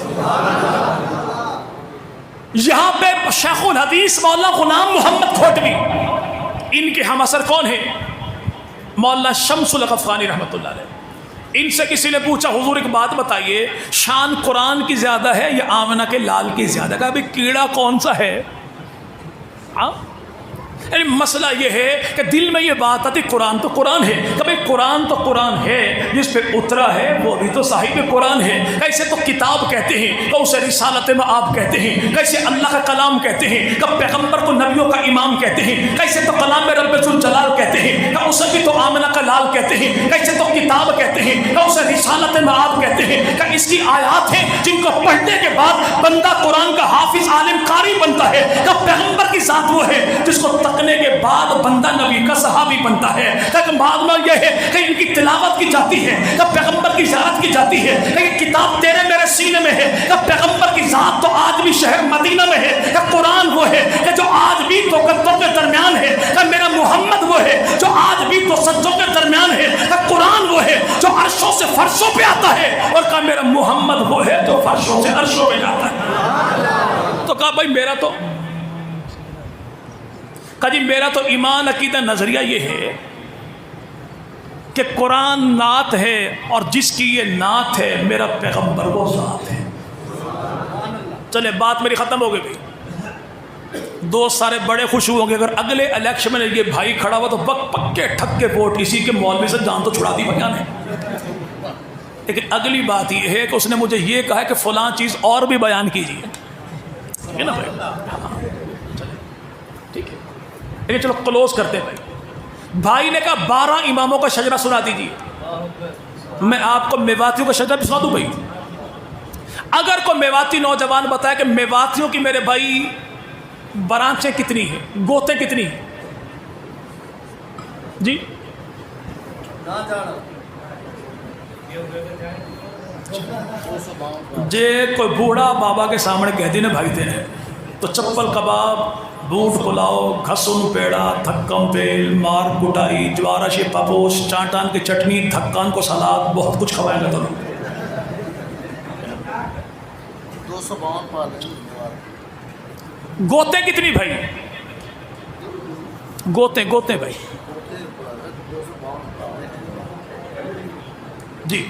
یہاں پہ شیخ الحدیث مولانا غلام محمد کھوٹوی، ان کے ہم اثر کون ہیں؟ مولانا شمس الحق افغانی رحمۃ اللہ علیہ. ان سے کسی نے پوچھا حضور ایک بات بتائیے، شان قرآن کی زیادہ ہے یا آمنہ کے لال کی زیادہ؟ کہا بھئی کیڑا کون سا ہے؟ یعنی مسئلہ یہ ہے کہ دل میں یہ بات آتی قرآن تو قرآن ہے، کہ بھئی قرآن تو قرآن ہے، جس پہ اترا ہے وہ بھی تو صاحب قرآن ہے. کیسے تو کتاب کہتے ہیں، کہ اسے رسالت میں آپ کہتے ہیں، کیسے اللہ کا کلام کہتے ہیں، کہ پیغمبر کو نبیوں کا امام کہتے ہیں، کیسے تو کلام رب ذوالجلال کہتے ہیں، کہ اسے بھی تو آمنہ کا لال کہتے ہیں، کیسے تو کتاب کہتے ہیں، کہ اسے رسالت میں آپ کہتے ہیں، کہ اس کی آیات ہیں جن کو پڑھنے کے بعد بندہ قرآن کا حافظ عالم قاری بنتا ہے، کہ پیغمبر کی ذات وہ ہے جس کو تکنے کے بعد بندہ نبی کا صحابی بنتا ہے. کہ بعد میں یہ ہے کہ ان کی تلاوت کی جاتی ہے، کہ پیغمبر کی زیارت کی جاتی ہے، کہ کتاب تیرے میرے سینے میں ہے، کہ پیغمبر کی ذات تو آج بھی شہر مدینہ میں ہے، کہ قرآن وہ ہے کہ جو آج بھی تو گدوں کے درمیان ہے، کہ میرا محمد وہ ہے جو آج بھی تو سجدوں کے درمیان ہے، کہ قرآن وہ ہے جو عرشوں سے فرشوں پہ آتا ہے، اور کہ میرا محمد وہ ہے جو فرشوں سے عرشوں پہ جاتا ہے. تو کہا بھائی میرا تو جی میرا تو ایمان عقیدہ نظریہ یہ ہے کہ قرآن نعت ہے، اور جس کی یہ نعت ہے میرا پیغمبر وہ ذات ہے. چلے بات میری ختم ہو گئی. دوست سارے بڑے خوش ہوں گے اگر اگلے الیکشن میں یہ بھائی کھڑا ہوا تو پکے ٹھک کے ووٹ اسی کے مولوی سے جان تو چھڑا دی بھیا نے. لیکن اگلی بات یہ ہے کہ اس نے مجھے یہ کہا کہ فلاں چیز اور بھی بیان کیجیے، ہے نا بھائی؟ ٹھیک ہے، لیکن چلو کلوز کرتے ہیں. بھائی نے کہا 12 اماموں کا شجرہ سنا دیجیے. میں آپ کو میواتیوں کا شجرہ بھی سنا دوں بھائی. اگر کوئی میواتی نوجوان بتائے کہ میواتیوں کی میرے بھائی برانچیں کتنی ہیں، گوتیں کتنی ہیں، جی جے کوئی بوڑھا بابا کے سامنے کہہ دی نا بھائی تیرے تو چپل کباب، بوٹ پلاؤ، گھسن پیڑا، تھکم تیل، مار کٹائی، جوارشی پپوش، چانٹان کی چٹنی، دھکان کو سلاد، بہت کچھ کھوائیں گے. تو 252 پا لیں. گوتے کتنی بھائی؟ گوتے بھائی جی.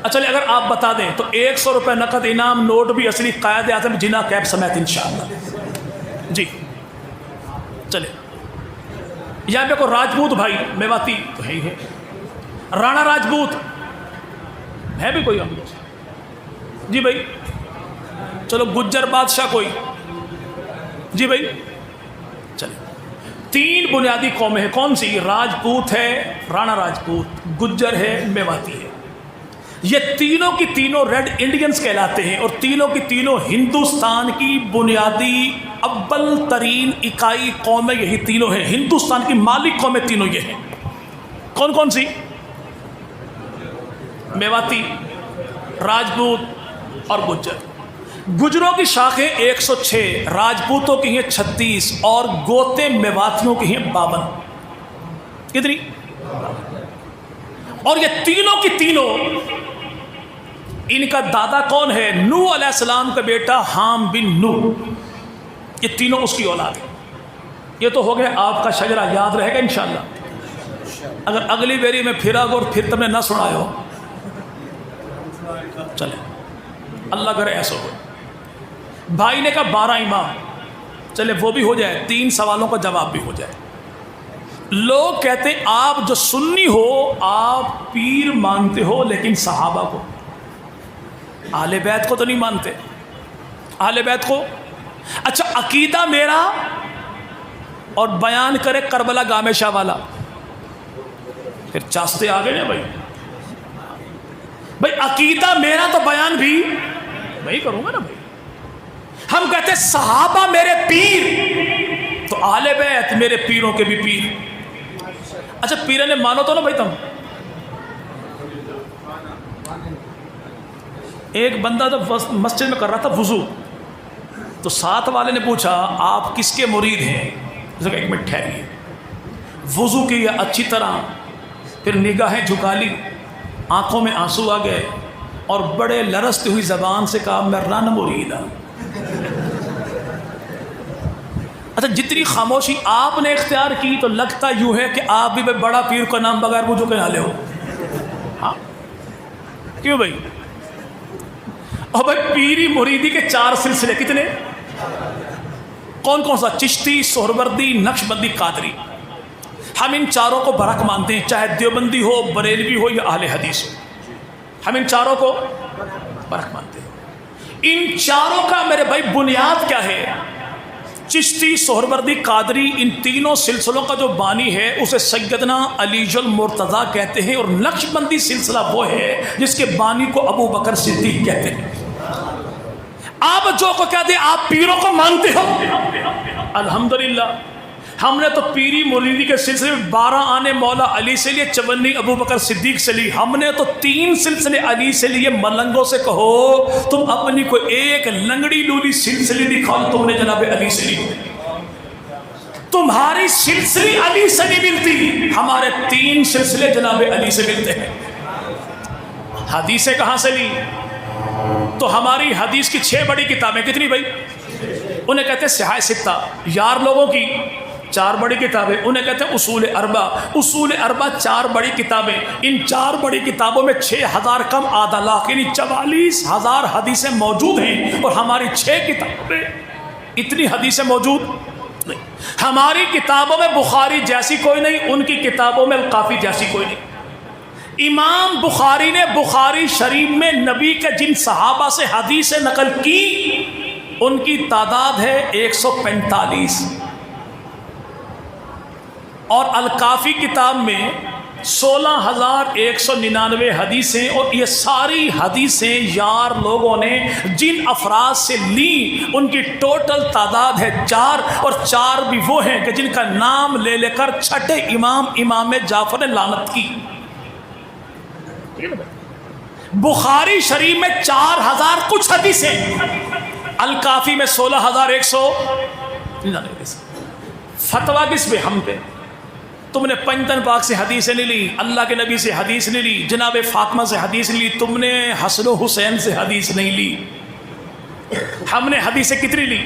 اچھا اگر آپ بتا دیں تو 100 روپے نقد انعام نوٹ بھی اصلی قائد اعظم جناح کیب سمیت انشاءاللہ. جی چلے. یہاں پہ کوئی راجپوت بھائی میواتی تو ہے ہی ہے، رانا راجپوت ہے بھی کوئی؟ جی بھائی. چلو گجر بادشاہ کوئی؟ جی بھائی. چلے. 3 بنیادی قومیں ہیں. کون سی؟ راجپوت ہے، رانا راجپوت، گجر ہے، میواتی ہے. یہ تینوں کی تینوں ریڈ انڈینز کہلاتے ہیں، اور تینوں کی تینوں ہندوستان کی بنیادی اول ترین اکائی قومیں یہی تینوں ہیں. ہندوستان کی مالک قومیں تینوں یہ ہیں. کون کون سی؟ میواتی، راجپوت اور گجر. گجروں کی شاخیں 106، راجپوتوں کی ہیں 36، اور گوتے میواتیوں کی ہیں 52. کتنی؟ اور یہ تینوں کی تینوں، ان کا دادا کون ہے؟ نوح علیہ السلام کا بیٹا حام بن نوح. یہ تینوں اس کی اولاد ہیں. یہ تو ہو گیا آپ کا شجرہ، یاد رہے گا انشاءاللہ. اگر اگلی بیری میں پھرا گو اور پھر تم نے نہ سنایا ہو چلے اللہ کرے ایسا ہو. بھائی نے کہا 12 امام، چلے وہ بھی ہو جائے، 3 سوالوں کا جواب بھی ہو جائے. لوگ کہتے ہیں آپ جو سنی ہو آپ پیر مانتے ہو لیکن صحابہ کو، اہل بیت کو تو نہیں مانتے. اہل بیت کو اچھا عقیدہ میرا اور بیان کرے کربلا گامے شاہ والا، پھر چاستے آ گئے نا بھائی عقیدہ میرا تو بیان بھی وہی کروں گا نا بھائی. ہم کہتے صحابہ میرے پیر تو اہل بیت میرے پیروں کے بھی پیر. اچھا پیرے نے مانو تو نا بھائی تم. ایک بندہ جب مسجد میں کر رہا تھا وضو تو ساتھ والے نے پوچھا آپ کس کے مرید ہیں؟ اس نے کہا 1 منٹ ٹھہریے. وضو کیا اچھی طرح، پھر نگاہیں جھکا لی، آنکھوں میں آنسو آ گئے اور بڑے لرزتی ہوئی زبان سے کہا میں رن مرید ہوں. اچھا جتنی خاموشی آپ نے اختیار کی تو لگتا یوں ہے کہ آپ بھی بڑا پیر کا نام بغیر وضو کے نہ لے ہو. ہاں کیوں بھائی؟ اور بھائی پیری مریدی کے 4 سلسلے کتنے؟ کون کون سا؟ چشتی، سہروردی، نقشبندی، قادری. ہم ان 4 کو برحق مانتے ہیں، چاہے دیوبندی ہو، بریلوی ہو یا اہل حدیث ہو، ہم ان 4 کو برحق مانتے ہیں. ان 4 کا میرے بھائی بنیاد کیا ہے؟ چشتی، سہروردی، قادری، ان تینوں سلسلوں کا جو بانی ہے اسے سیدنا علی المرتضیٰ کہتے ہیں، اور نقشبندی سلسلہ وہ ہے جس کے بانی کو ابو بکر صدیق کہتے ہیں. آپ جو کو کہتے ہیں آپ پیروں کو مانتے ہو، الحمدللہ ہم نے تو پیری مریدی کے سلسلے میں 12 آنے مولا علی سے لیے، 54 ابو بکر صدیق سے لی. ہم نے تو 3 سلسلے علی سے لیے. ملنگوں سے کہو تم اپنی کوئی ایک لنگڑی لولی سلسلے دکھاؤ تم نے جناب علی سے لی. تمہاری سلسلے علی سے نہیں ملتی، ہمارے 3 سلسلے جناب علی سے ملتے ہیں. حدیثیں کہاں سے لی؟ تو ہماری حدیث کی 6 بڑی کتابیں کتنی بھائی؟ انہیں کہتے ہیں صحاح ستہ. یار لوگوں کی 4 بڑی کتابیں انہیں کہتے ہیں اصول اربع. اصول اربع 4 بڑی کتابیں. ان 4 بڑی کتابوں میں 6000 کم آدھا لاکھ یعنی 44,000 حدیثیں موجود ہیں، اور ہماری 6 کتابیں اتنی حدیثیں موجود نہیں. ہماری کتابوں میں بخاری جیسی کوئی نہیں، ان کی کتابوں میں القافی جیسی کوئی نہیں. امام بخاری نے بخاری شریف میں نبی کے جن صحابہ سے حدیثیں نقل کی ان کی تعداد ہے 145، اور الکافی کتاب میں 16,199 حدیثیں. اور یہ ساری حدیثیں یار لوگوں نے جن افراد سے لی ان کی ٹوٹل تعداد ہے 4، اور 4 بھی وہ ہیں کہ جن کا نام لے لے کر چھٹے امام جعفر نے لعنت کی. بخاری شریف میں 4,000 کچھ حدیثیں، الکافی میں 16,199. فتویٰ کس پہ؟ ہم پہ. تم نے پنجتن پاک سے حدیثیں نہیں لی، اللہ کے نبی سے حدیث نہیں لی، جناب فاطمہ سے حدیث نہیں لی، تم نے حسن و حسین سے حدیث نہیں لی. ہم نے حدیثیں کتنی لی؟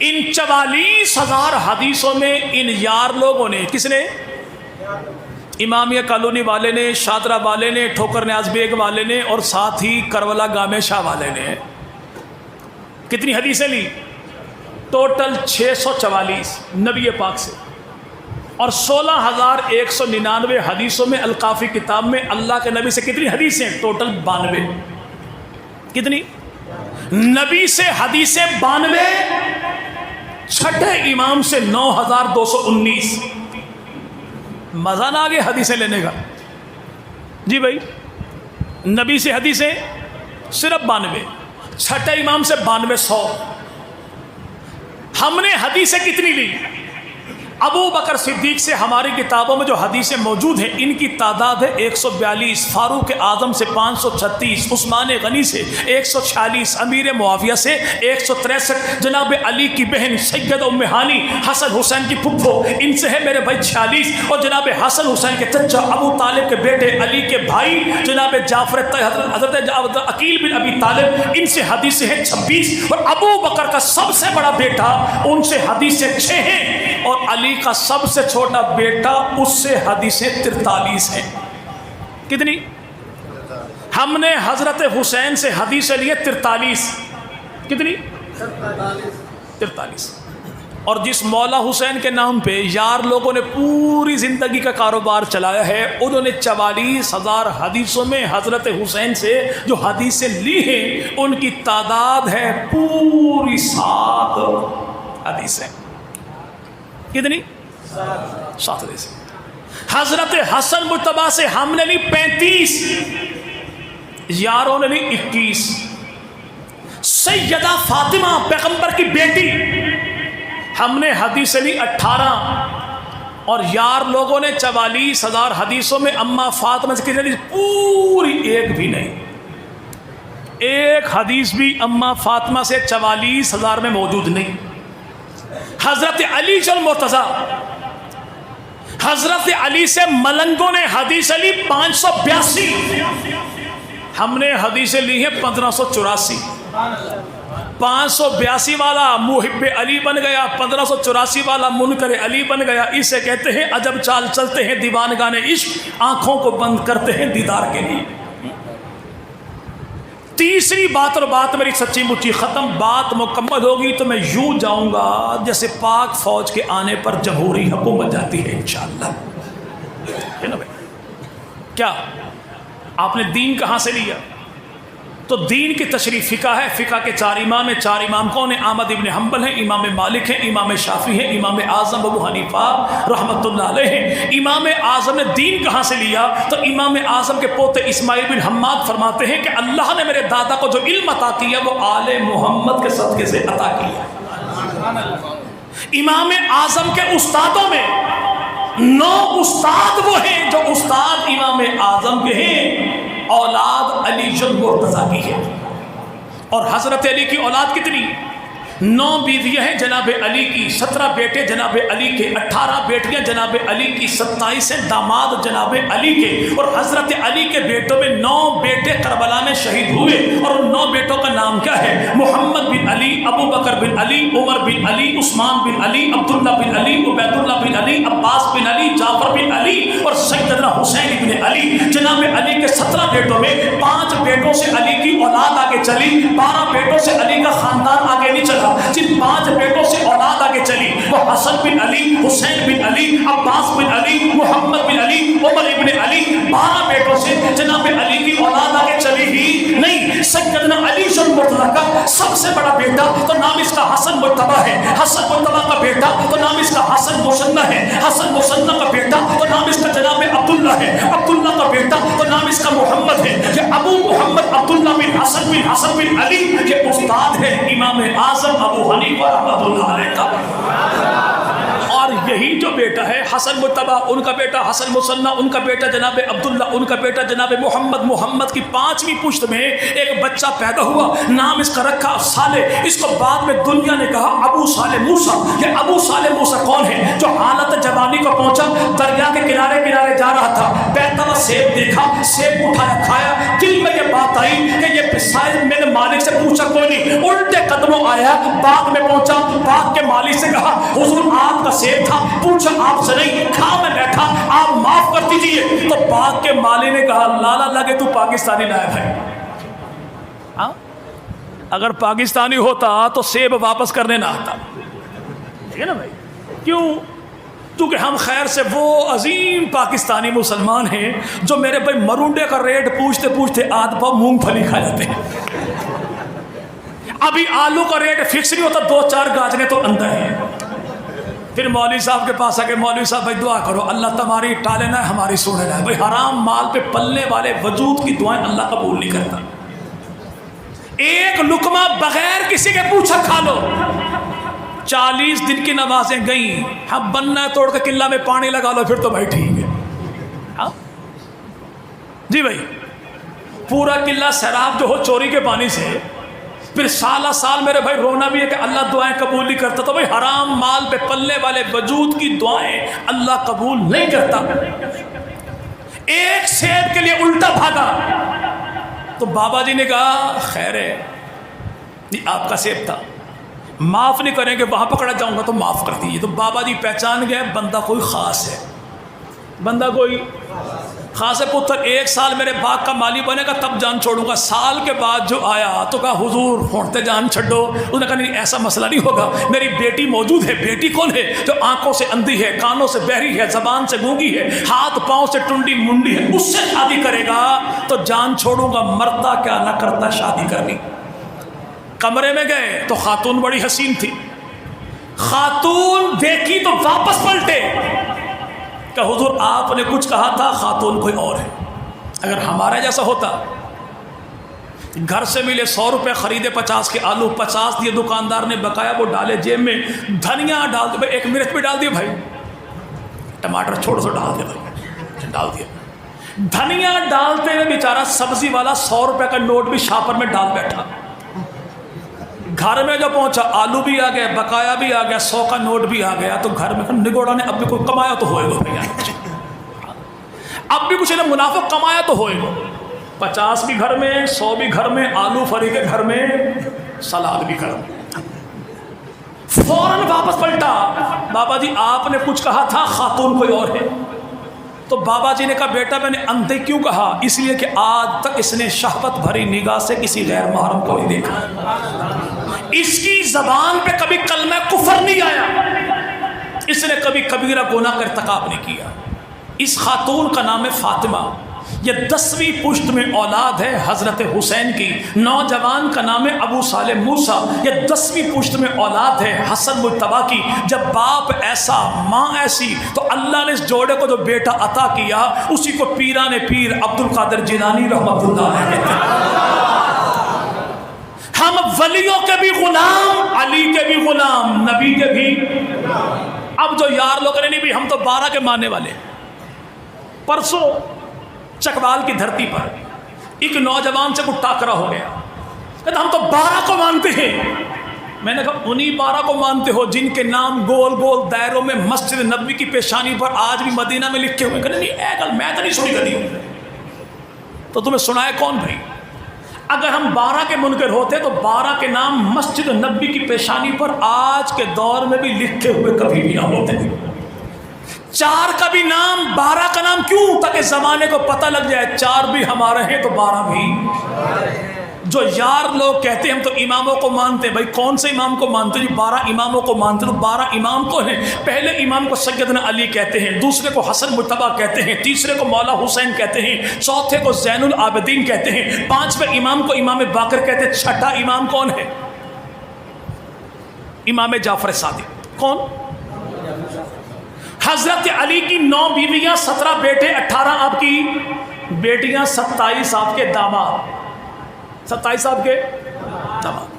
ان 44,000 حدیثوں میں ان یار لوگوں نے، کس نے؟ امامیہ کالونی والے نے، شادرہ والے نے، ٹھوکر نیاز بیگ والے نے، اور ساتھ ہی کربلا گامے شاہ والے نے کتنی حدیثیں لی؟ ٹوٹل 644 نبی پاک سے. اور 16,199 حدیثوں میں الکافی کتاب میں اللہ کے نبی سے کتنی حدیثیں؟ ٹوٹل 92. کتنی؟ نبی سے حدیثیں 92، چھٹے امام سے 9,219. مزہ نہ آگے حدیثیں لینے کا جی بھائی. نبی سے حدیثیں صرف 92، چھٹے امام سے 92، 100. ہم نے حدیثیں کتنی لی؟ ابو بکر صدیق سے ہماری کتابوں میں جو حدیثیں موجود ہیں ان کی تعداد ہے 142، فاروق اعظم سے 536، عثمان غنی سے 146، امیر معاویہ سے 163، جناب علی کی بہن سید ام ہانی حسن حسین کی پھپھو ان سے ہے میرے بھائی 46، اور جناب حسن حسین کے چچا ابو طالب کے بیٹے علی کے بھائی جناب جعفر حضرت عقیل بن ابی طالب ان سے حدیثیں ہیں 26، اور ابو بکر کا سب سے بڑا بیٹا ان سے حدیثیں 6 ہیں، اور علی کا سب سے چھوٹا بیٹا اس سے حدیثیں 43 ہیں. کتنی؟ ہم نے حضرت حسین سے حدیث لیے 43. کتنی؟ 43. اور جس مولا حسین کے نام پہ یار لوگوں نے پوری زندگی کا کاروبار چلایا ہے، انہوں نے 44,000 حدیثوں میں حضرت حسین سے جو حدیثیں لی ہیں ان کی تعداد ہے پوری 7 حدیثیں. کتنی؟ 7 حدیثیں. حضرت حسن مجتبیٰ سے ہم نے لی 35، یاروں نے لی 21. سیدہ فاطمہ پیغمبر کی بیٹی ہم نے حدیث لی 18، اور یار لوگوں نے 44,000 حدیثوں میں اما فاطمہ سے کتنی لی؟ پوری ایک بھی نہیں. ایک حدیث بھی اما فاطمہ سے 44,000 میں موجود نہیں. حضرت علی المرتضیٰ، حضرت علی سے ملنگوں نے حدیث لی 582، ہم نے حدیثیں لی ہیں 1584. 582 والا محب علی بن گیا، 1584 والا منکر علی بن گیا. اسے کہتے ہیں عجب چال چلتے ہیں دیوانگان عشق، آنکھوں کو بند کرتے ہیں دیدار کے لیے. تیسری بات، اور بات میری سچی مچی ختم، بات مکمل ہوگی تو میں یوں جاؤں گا جیسے پاک فوج کے آنے پر جمہوری حکومت جاتی ہے انشاءاللہ. ہے نا بھائی؟ کیا آپ نے دین کہاں سے لیا؟ تو دین کی تشریح فقہ ہے. فقہ کے 4 امام ہیں. 4 امام کون ہیں؟ احمد ابن حنبل ہیں، امام مالک ہیں، امام شافعی ہیں، امام اعظم ابو حنیفہ رحمۃ اللہ علیہ ہیں. امام اعظم نے دین کہاں سے لیا؟ تو امام اعظم کے پوتے اسماعیل بن حماد فرماتے ہیں کہ اللہ نے میرے دادا کو جو علم عطا کیا وہ آل محمد کے صدقے سے عطا کیا. امام اعظم کے استادوں میں 9 استاد وہ ہیں جو استاد امام اعظم کے ہیں، اولاد علی المرتضیٰ کی ہے. اور حضرت علی کی اولاد کتنی؟ 9 بیویاں ہیں جناب علی کی، 17 بیٹے جناب علی کے، 18 بیٹیاں جناب علی کی، 27 ہیں داماد جناب علی کے. اور حضرت علی کے بیٹوں میں 9 بیٹے کربلا میں شہید ہوئے. اور ان 9 بیٹوں کا نام کیا ہے؟ محمد بن علی، ابو بکر بن علی، عمر بن علی، عثمان بن علی، عبداللہ بن علی، عبید اللہ بن علی، عباس بن علی، جعفر بن علی اور سیدنا حسین بن علی. جناب علی کے 17 بیٹوں میں 5 بیٹوں سے علی کی اولاد آگے چلی، 12 بیٹوں سے علی کا خاندان آگے نہیں چلا. جن 5 بیٹوں سے اولاد آگے چلی وہ حسن بن علی، حسین بن علی، عباس بن علی، محمد بن علی، عمر بن علی. 12 بیٹوں سے جناب علی کی اولاد آگے چلی ہی نہیں. سیدنا علی المرتضیٰ کا سب سے بڑا بیٹا تو نام اس کا حسن مجتبیٰ ہے، حسن مجتبیٰ کا بیٹا تو نام اس کا حسن مصنع ہے، حسن مصنع کا بیٹا تو نام اس کا جناب عبداللہ ہے، عبداللہ کا بیٹا تو نام اس کا محمد ہے. یہ ابو محمد عبداللہ بن حسن بن علی یہ استاد ہے امام اعظم ابو حنیفہ رحمۃ اللہ علیہ کا. اور یہی جو بیٹا ہے حسن مجتبیٰ، ان کا بیٹا حسن مصنع، ان کا بیٹا جناب عبداللہ، ان کا بیٹا جناب محمد کی 5ویں پشت میں ایک بچہ پیدا ہوا، نام اس کا رکھا صالح. اس کو بعد میں دنیا نے کہا ابو صالح موسیٰ. یہ ابو صالح موسیٰ کون ہے؟ جو حالت جوانی کو پہنچا، دریا کے کنارے کنارے جا رہا تھا، بیتلا سیب دیکھا، سیب اٹھایا کھایا. دل میں یہ بات آئی کہ یہ شاید میرے مالک سے پوچھا کوئی نہیں، الٹے قدموں آیا، باغ میں پہنچا، باغ کے مالک سے کہا حضور آپ کا سیب تھا، پوچھا آپ سے نہیں، کھا میں بیٹھا، آپ معاف کر دیجئے. تو باغ کے مالی نے کہا لالا لگے تو پاکستانی لائق ہے. اگر پاکستانی ہوتا تو سیب واپس کرنے نہ آتا. ٹھیک ہے نا بھائی؟ کیوں؟ کیونکہ ہم خیر سے وہ عظیم پاکستانی مسلمان ہیں جو میرے بھائی مرونڈے کا ریٹ پوچھتے پوچھتے آدھ پاؤ مونگ پھلی کھا جاتے ہیں. ابھی آلو کا ریٹ فکس نہیں ہوتا، 2-4 گاجریں تو اندر ہیں. پھر مولوی صاحب کے پاس آ کے مولوی صاحب بھائی دعا کرو اللہ تمہاری ٹالے نہ ہماری سونے نہ. بھائی حرام مال پہ پلنے والے وجود کی دعائیں اللہ قبول نہیں کرتا. ایک لقمہ بغیر کسی کے پوچھا کھا لو. 40 دن کی نمازیں گئیں، ہم بننا توڑ کے قلعہ میں پانی لگا لو پھر تو بھائی ٹھیک ہے. ہاں جی بھائی، پورا قلعہ سیراب جو ہو چوری کے پانی سے، پھر سالہ سال میرے بھائی رونا بھی ہے کہ اللہ دعائیں قبول نہیں کرتا. تو بھائی حرام مال پہ پلنے والے وجود کی دعائیں اللہ قبول نہیں کرتا. ایک سیب کے لیے الٹا بھاگا تو بابا جی نے کہا خیر ہے یہ آپ کا سیب تھا، معاف نہیں کریں گے، وہاں پکڑا جاؤں گا تو معاف کر دیجیے. تو بابا جی پہچان گئے بندہ کوئی خاص ہے، بندہ کوئی خاصے پتر 1 سال میرے باغ کا مالی بنے گا تب جان چھوڑوں گا. سال کے بعد جو آیا تو کہا حضور ہوتے جان چھڑو. اس نے کہا نہیں ایسا مسئلہ نہیں ہوگا, میری بیٹی موجود ہے. بیٹی کون ہے؟ جو آنکھوں سے اندھی ہے, کانوں سے بہری ہے, زبان سے گونگی ہے, ہاتھ پاؤں سے ٹنڈی منڈی ہے, اس سے شادی کرے گا تو جان چھوڑوں گا. مرتا کیا نہ کرتا شادی کرنی. کمرے میں گئے تو خاتون بڑی حسین تھی. خاتون دیکھی تو واپس پلٹے کہ حضور آپ نے کچھ کہا تھا, خاتون کوئی اور ہے. اگر ہمارا جیسا ہوتا, گھر سے ملے 100 روپے خریدے 50 کے آلو, 50 دیے دکاندار نے, بقایا وہ ڈالے جیب میں, دھنیا ڈال دے, 1 مرچ بھی ڈال دیے بھائی, ٹماٹر چھوڑ سو ڈال دے بھائی, ڈال دیا. دھنیا ڈالتے ہوئے بیچارہ سبزی والا 100 روپے کا نوٹ بھی شاپر میں ڈال بیٹھا. گھر میں جو پہنچا آلو بھی آ گیا, بقایا بھی آ گیا, 100 کا نوٹ بھی آ گیا. تو گھر میں نگوڑا نے اب بھی کوئی کمایا تو ہوئے گا بھیا, اب بھی کچھ نے منافع کمایا تو ہوئے گا. 50 بھی گھر میں, 100 بھی گھر میں, آلو فری کے گھر میں, سلاد بھی گھر میں. فوراً واپس پلٹا, بابا جی آپ نے کچھ کہا تھا, خاتون کوئی اور ہے. تو بابا جی نے کہا بیٹا میں نے اندھے کیوں کہا؟ اس لیے کہ آج تک اس نے شہوت بھری نگاہ سے کسی غیر محرم کو نہیں دیکھا. اس کی زبان پہ کبھی کلمہ کفر نہیں آیا, اس نے کبھی کبیرہ گناہ کا ارتکاب نہیں کیا. اس خاتون کا نام ہے فاطمہ. یہ 10ویں پشت میں اولاد ہے حضرت حسین کی. نوجوان کا نام ہے ابو صالح موسیٰ. یہ 10ویں پشت میں اولاد ہے حسن مجتبیٰ کی. جب باپ ایسا ماں ایسی تو اللہ نے اس جوڑے کو جو بیٹا عطا کیا اسی کو پیران پیر عبد القادر جیلانی رحمۃ اللہ علیہ کہتے ہیں. ہم ولیوں کے بھی غلام, علی کے بھی غلام, نبی کے بھی. اب جو یار لوگ نہیں بھی ہم تو 12 کے ماننے والے. پرسوں چکوال کی دھرتی پر ایک نوجوان سے کچھ ٹاکرا ہو گیا, کہتا ہم تو 12 کو مانتے ہیں. میں نے کہا انہی 12 کو مانتے ہو جن کے نام گول گول دائروں میں مسجد نبوی کی پیشانی پر آج بھی مدینہ میں لکھے ہوئے. کہتے نہیں اے گل میں تو نہیں سنی کبھی. تو تمہیں سنائے کون بھائی؟ اگر ہم 12 کے منکر ہوتے تو 12 کے نام مسجد نبوی کی پیشانی پر آج کے دور میں بھی لکھے ہوئے کبھی بھی نہ ہوتے. 4 کا بھی نام 12 کا نام کیوں؟ تاکہ زمانے کو پتہ لگ جائے 4 بھی ہمارے ہیں تو 12 بھی. جو یار لوگ کہتے ہیں ہم تو اماموں کو مانتے, بھائی کون سے امام کو مانتے؟ جو 12 اماموں کو مانتے. تو 12 امام کو ہیں. پہلے امام کو سیدنا علی کہتے ہیں, دوسرے کو حسن مجتبیٰ کہتے ہیں, تیسرے کو مولا حسین کہتے ہیں, چوتھے کو زین العابدین کہتے ہیں, 5ویں امام کو امام باقر کہتے ہیں. 6ٹھا امام کون ہے؟ امام جعفر صادق. کون؟ حضرت علی کی 9 بیویاں, 17 بیٹے, 18 آپ کی بیٹیاں, 27 آپ کے داماد. 27 آپ کے داماد.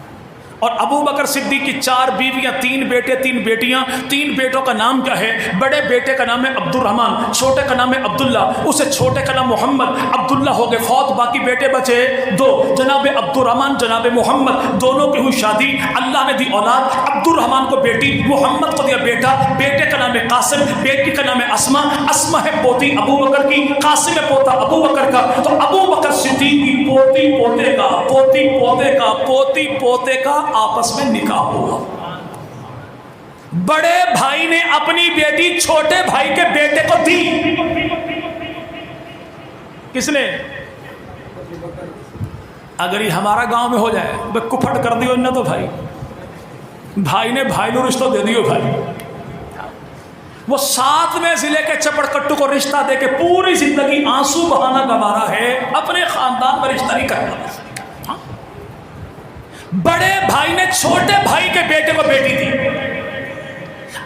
اور ابو بکر صدیق کی 4 بیویاں, 3 بیٹے, 3 بیٹیاں. 3 بیٹوں کا نام کیا ہے؟ بڑے بیٹے کا نام ہے عبد الرحمن, چھوٹے کا نام ہے عبداللہ, اسے چھوٹے کا نام محمد. عبداللہ ہو گئے فوت, باقی بیٹے بچے 2, جناب عبد الرحمن جناب محمد. دونوں کی ہوئی شادی, اللہ نے دی اولاد. عبد الرحمن کو بیٹی, محمد کو دیا بیٹا. بیٹے کا نام ہے قاسم, بیٹی کا نام ہے اسما. اسما ہے پوتی ابو بکر کی, قاسم ہے پوتا ابو بکر کا. تو ابو بکر صدیق کی پوتی پوتے کا, پوتی پوتے کا, پوتی پوتے کا آپس میں نکاح ہوا. بڑے بھائی نے اپنی بیٹی چھوٹے بھائی کے بیٹے کو دی. کس نے؟ اگر یہ ہمارا گاؤں میں ہو جائے بے کپھٹ کر دیو نہ تو بھائی نے بھائی نو رشتہ دے دیو. بھائی وہ 7ویں ضلع کے چپڑ کٹو کو رشتہ دے کے پوری زندگی آنسو بہانا گوارا ہے, اپنے خاندان میں رشتہ نہیں کرتا. بڑے بھائی نے چھوٹے بھائی کے بیٹے کو بیٹی دی.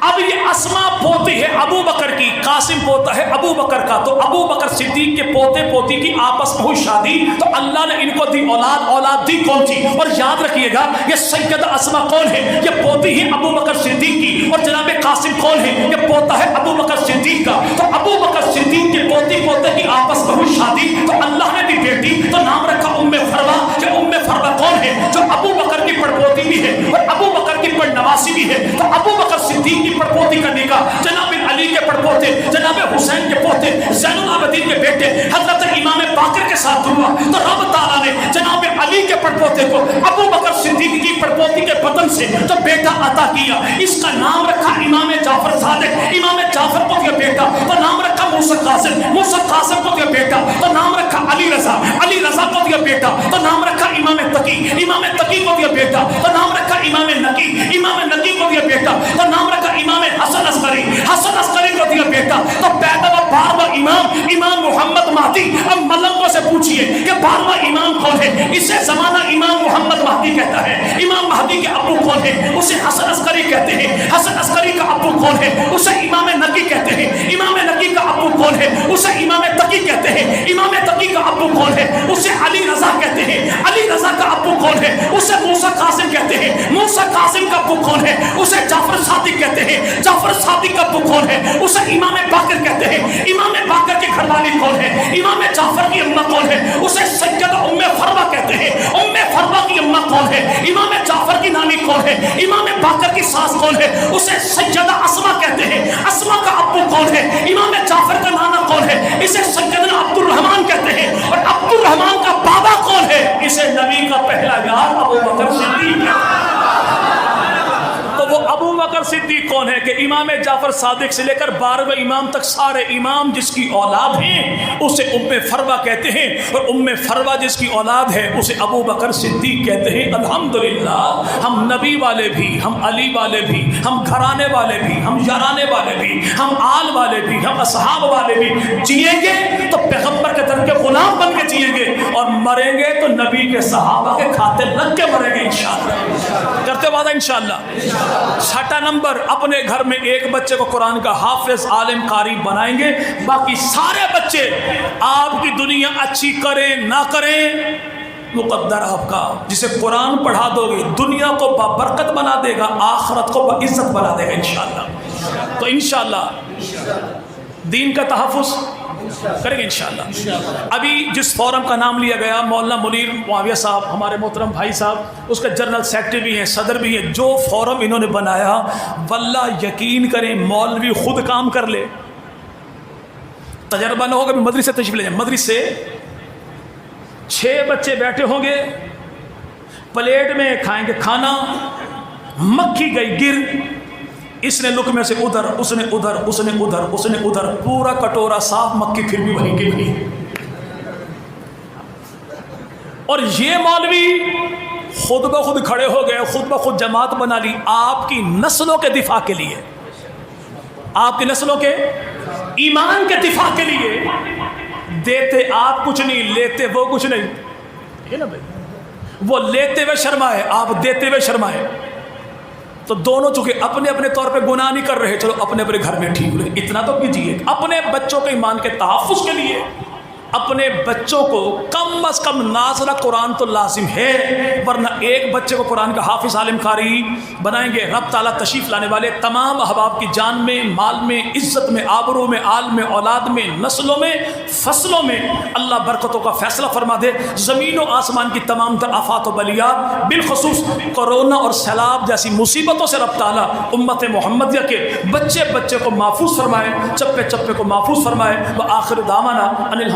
اب یہ اسما پوتی ہے ابو بکر کی, قاسم پوتا ہے ابو بکر کا. تو ابو بکر صدیق کے پوتے پوتی کی آپس میں ہوئی شادی, تو اللہ نے ان کو دی اولاد. اولاد دی کون سی؟ اور یاد رکھیے گا یہ سیدہ اسما کون ہے؟ یہ پوتی ہے ابو بکر صدیق کی. اور جناب قاسم کون ہے؟ یہ پوتا ہے ابو بکر صدیق کا. تو ابو بکر صدیق کے پوتی پوتے کی آپس میں ہوئی شادی, تو اللہ نے دی بیٹی. تو نام رکھا ام فروا. کہ ام فروا کون ہے؟ جو ابو بکر کی پڑپوتی بھی ہے اور ابو بکر کی پڑنواسی بھی ہے. تو ابو بکر صدیق کی پڑپوتی کا نکاح جناب علی کے پڑپوتے, جناب حسین کے پوتے, زین العابدین کے بیٹے حضرت امام باقر کے ساتھ ہوا. تو رب تعالیٰ نے جناب علی کے پڑپوتے کو ابو بکر صدیق کی پڑپوتی کے بدن سے جو بیٹا عطا کیا، اس کا نام رکھا امام جعفر صادق، امام جعفر کو دیا بیٹا تو نام رکھا موسیٰ قاسم، موسیٰ قاسم کو دیا بیٹا تو نام رکھا علی رضا، علی رضا کو دیا بیٹا تو نام رکھا امام تقی، امام تقی کو دیا بیٹا تو نام رکھا امام نقی، امام نقی کو دیا بیٹا تو نام رکھا امام حسن عسکری، حسن عسکری کو دیا بیٹا تو پیدا ہوا 12واں امام، امام محمد مہدی۔ اب ملنگوں سے پوچھئے کہ 12واں امام کون ہے؟ اسے زمانہ امام محمد مہدی کہتا ہے۔ امام مہدی کے ابو کون ہے؟ اسے حسن عسکری کہتے ہیں۔ حسن عسکری کا ابو کون ہے؟ اسے امام نقی کہتے ہیں۔ امام نقی کا ابو کون ہے؟ اسے امام تقی کہتے ہیں۔ امام تقی کا ابو کون ہے؟ اسے علی رضا کہتے ہیں۔ علی رضا کا ابو کون ہے؟ اسے موسیٰ قاسم کہتے ہیں۔ موسیٰ قاسم کا ابو کون ہے؟ اسے جعفر صادق کہتے ہیں۔ جعفر صادق کا ابو کون ہے؟ اسے امام باقر کہتے ہیں۔ امام باقر کی گھر والی کون ہے؟ امام جعفر کی اماں کون ہے؟ اسے سیدہ ام فروہ کہتے ہیں۔ ام فروہ کی اماں کون ہے؟ امام جعفر کی نانی کون ہے؟ امام باقر کی ساس کون ہے؟ اسے سیدہ اسما کہتے ہیں۔ اسما کا ابو کون ہے؟ امام جعفر کا نانا کون ہے؟ اسے سیدنا عبد الرحمن کہتے ہیں۔ اور عبد الرحمن کا بابا کون ہے؟ اسے نبی کا پہلا یار ابو بکر صدیق ہے۔ تو وہ ابو بکر صدیق کون ہے کہ امام جعفر صادق سے لے کر 12ویں امام تک سارے امام جس کی اولاد ہیں اسے ام فروہ کہتے ہیں، اور ام فروہ جس کی اولاد ہے اسے ابو بکر صدیق کہتے ہیں۔ الحمدللہ ہم نبی والے بھی، ہم علی والے بھی، ہم گھرانے والے بھی، ہم یارانے والے بھی، ہم آل والے بھی، ہم اصحاب والے بھی جیئیں گے تو پیغمبر کے در کے غلام بن کے جیئیں گے، اور مریں گے تو نبی کے صحابہ کے کھاتے لگ کے مریں گے انشاءاللہ۔ کرتے وعدہ انشاءاللہ۔ چھٹا نمبر، اپنے گھر میں ایک بچے کو قرآن کا حافظ عالم قاری بنائیں گے، باقی سارے بچے آپ کی دنیا اچھی کریں نہ کریں مقدر آپ کا۔ جسے قرآن پڑھا دو گے دنیا کو بابرکت بنا دے گا، آخرت کو بعزت بنا دے گا انشاءاللہ۔ تو انشاءاللہ دین کا تحفظ کریں گے انشاءاللہ۔ ابھی جس فورم کا نام لیا گیا مولانا منیر معاویہ صاحب ہمارے محترم بھائی صاحب، اس کا جنرل سیکرٹری بھی ہیں، صدر بھی ہیں۔ جو فورم انہوں نے بنایا واللہ یقین کریں مولوی خود کام کر لے، تجربہ نہ ہوگا، مدرسے تشریف لے جائیں، مدرسے 6 بچے بیٹھے ہوں گے، پلیٹ میں کھائیں گے کھانا، مکھی گئی گر، اس نے لقمے سے ادھر، اس نے ادھر، اس نے ادھر، اس نے ادھر، پورا کٹورا صاف، مکھی پھر بھی وہیں کی وہیں۔ اور یہ مولوی خود بخود کھڑے ہو گئے، خود بخود جماعت بنا لی آپ کی نسلوں کے دفاع کے لیے، آپ کی نسلوں کے ایمان کے دفاع کے لیے۔ دیتے آپ کچھ نہیں، لیتے وہ کچھ نہیں، ٹھیک ہے نا بھائی؟ وہ لیتے ہوئے شرمائے، آپ دیتے ہوئے شرمائے، تو دونوں چونکہ اپنے اپنے طور پہ گناہ نہیں کر رہے، چلو اپنے اپنے گھر میں ٹھیک ہوئے۔ اتنا تو کیجیے اپنے بچوں کے ایمان کے تحفظ کے لیے، اپنے بچوں کو کم از کم ناظرہ قرآن تو لازم ہے، ورنہ ایک بچے کو قرآن کا حافظ عالم قاری بنائیں گے، رب تعالیٰ تشریف لانے والے تمام احباب کی جان میں، مال میں، عزت میں، آبرو میں، آل میں، اولاد میں، نسلوں میں، فصلوں میں اللہ برکتوں کا فیصلہ فرما دے۔ زمین و آسمان کی تمام تر آفات و بلیات، بالخصوص کورونا اور سیلاب جیسی مصیبتوں سے رب تعالیٰ امت محمدیہ کے بچے بچے کو محفوظ فرمائے، چپے چپے کو محفوظ فرمائے۔ وآخر دعوانا ان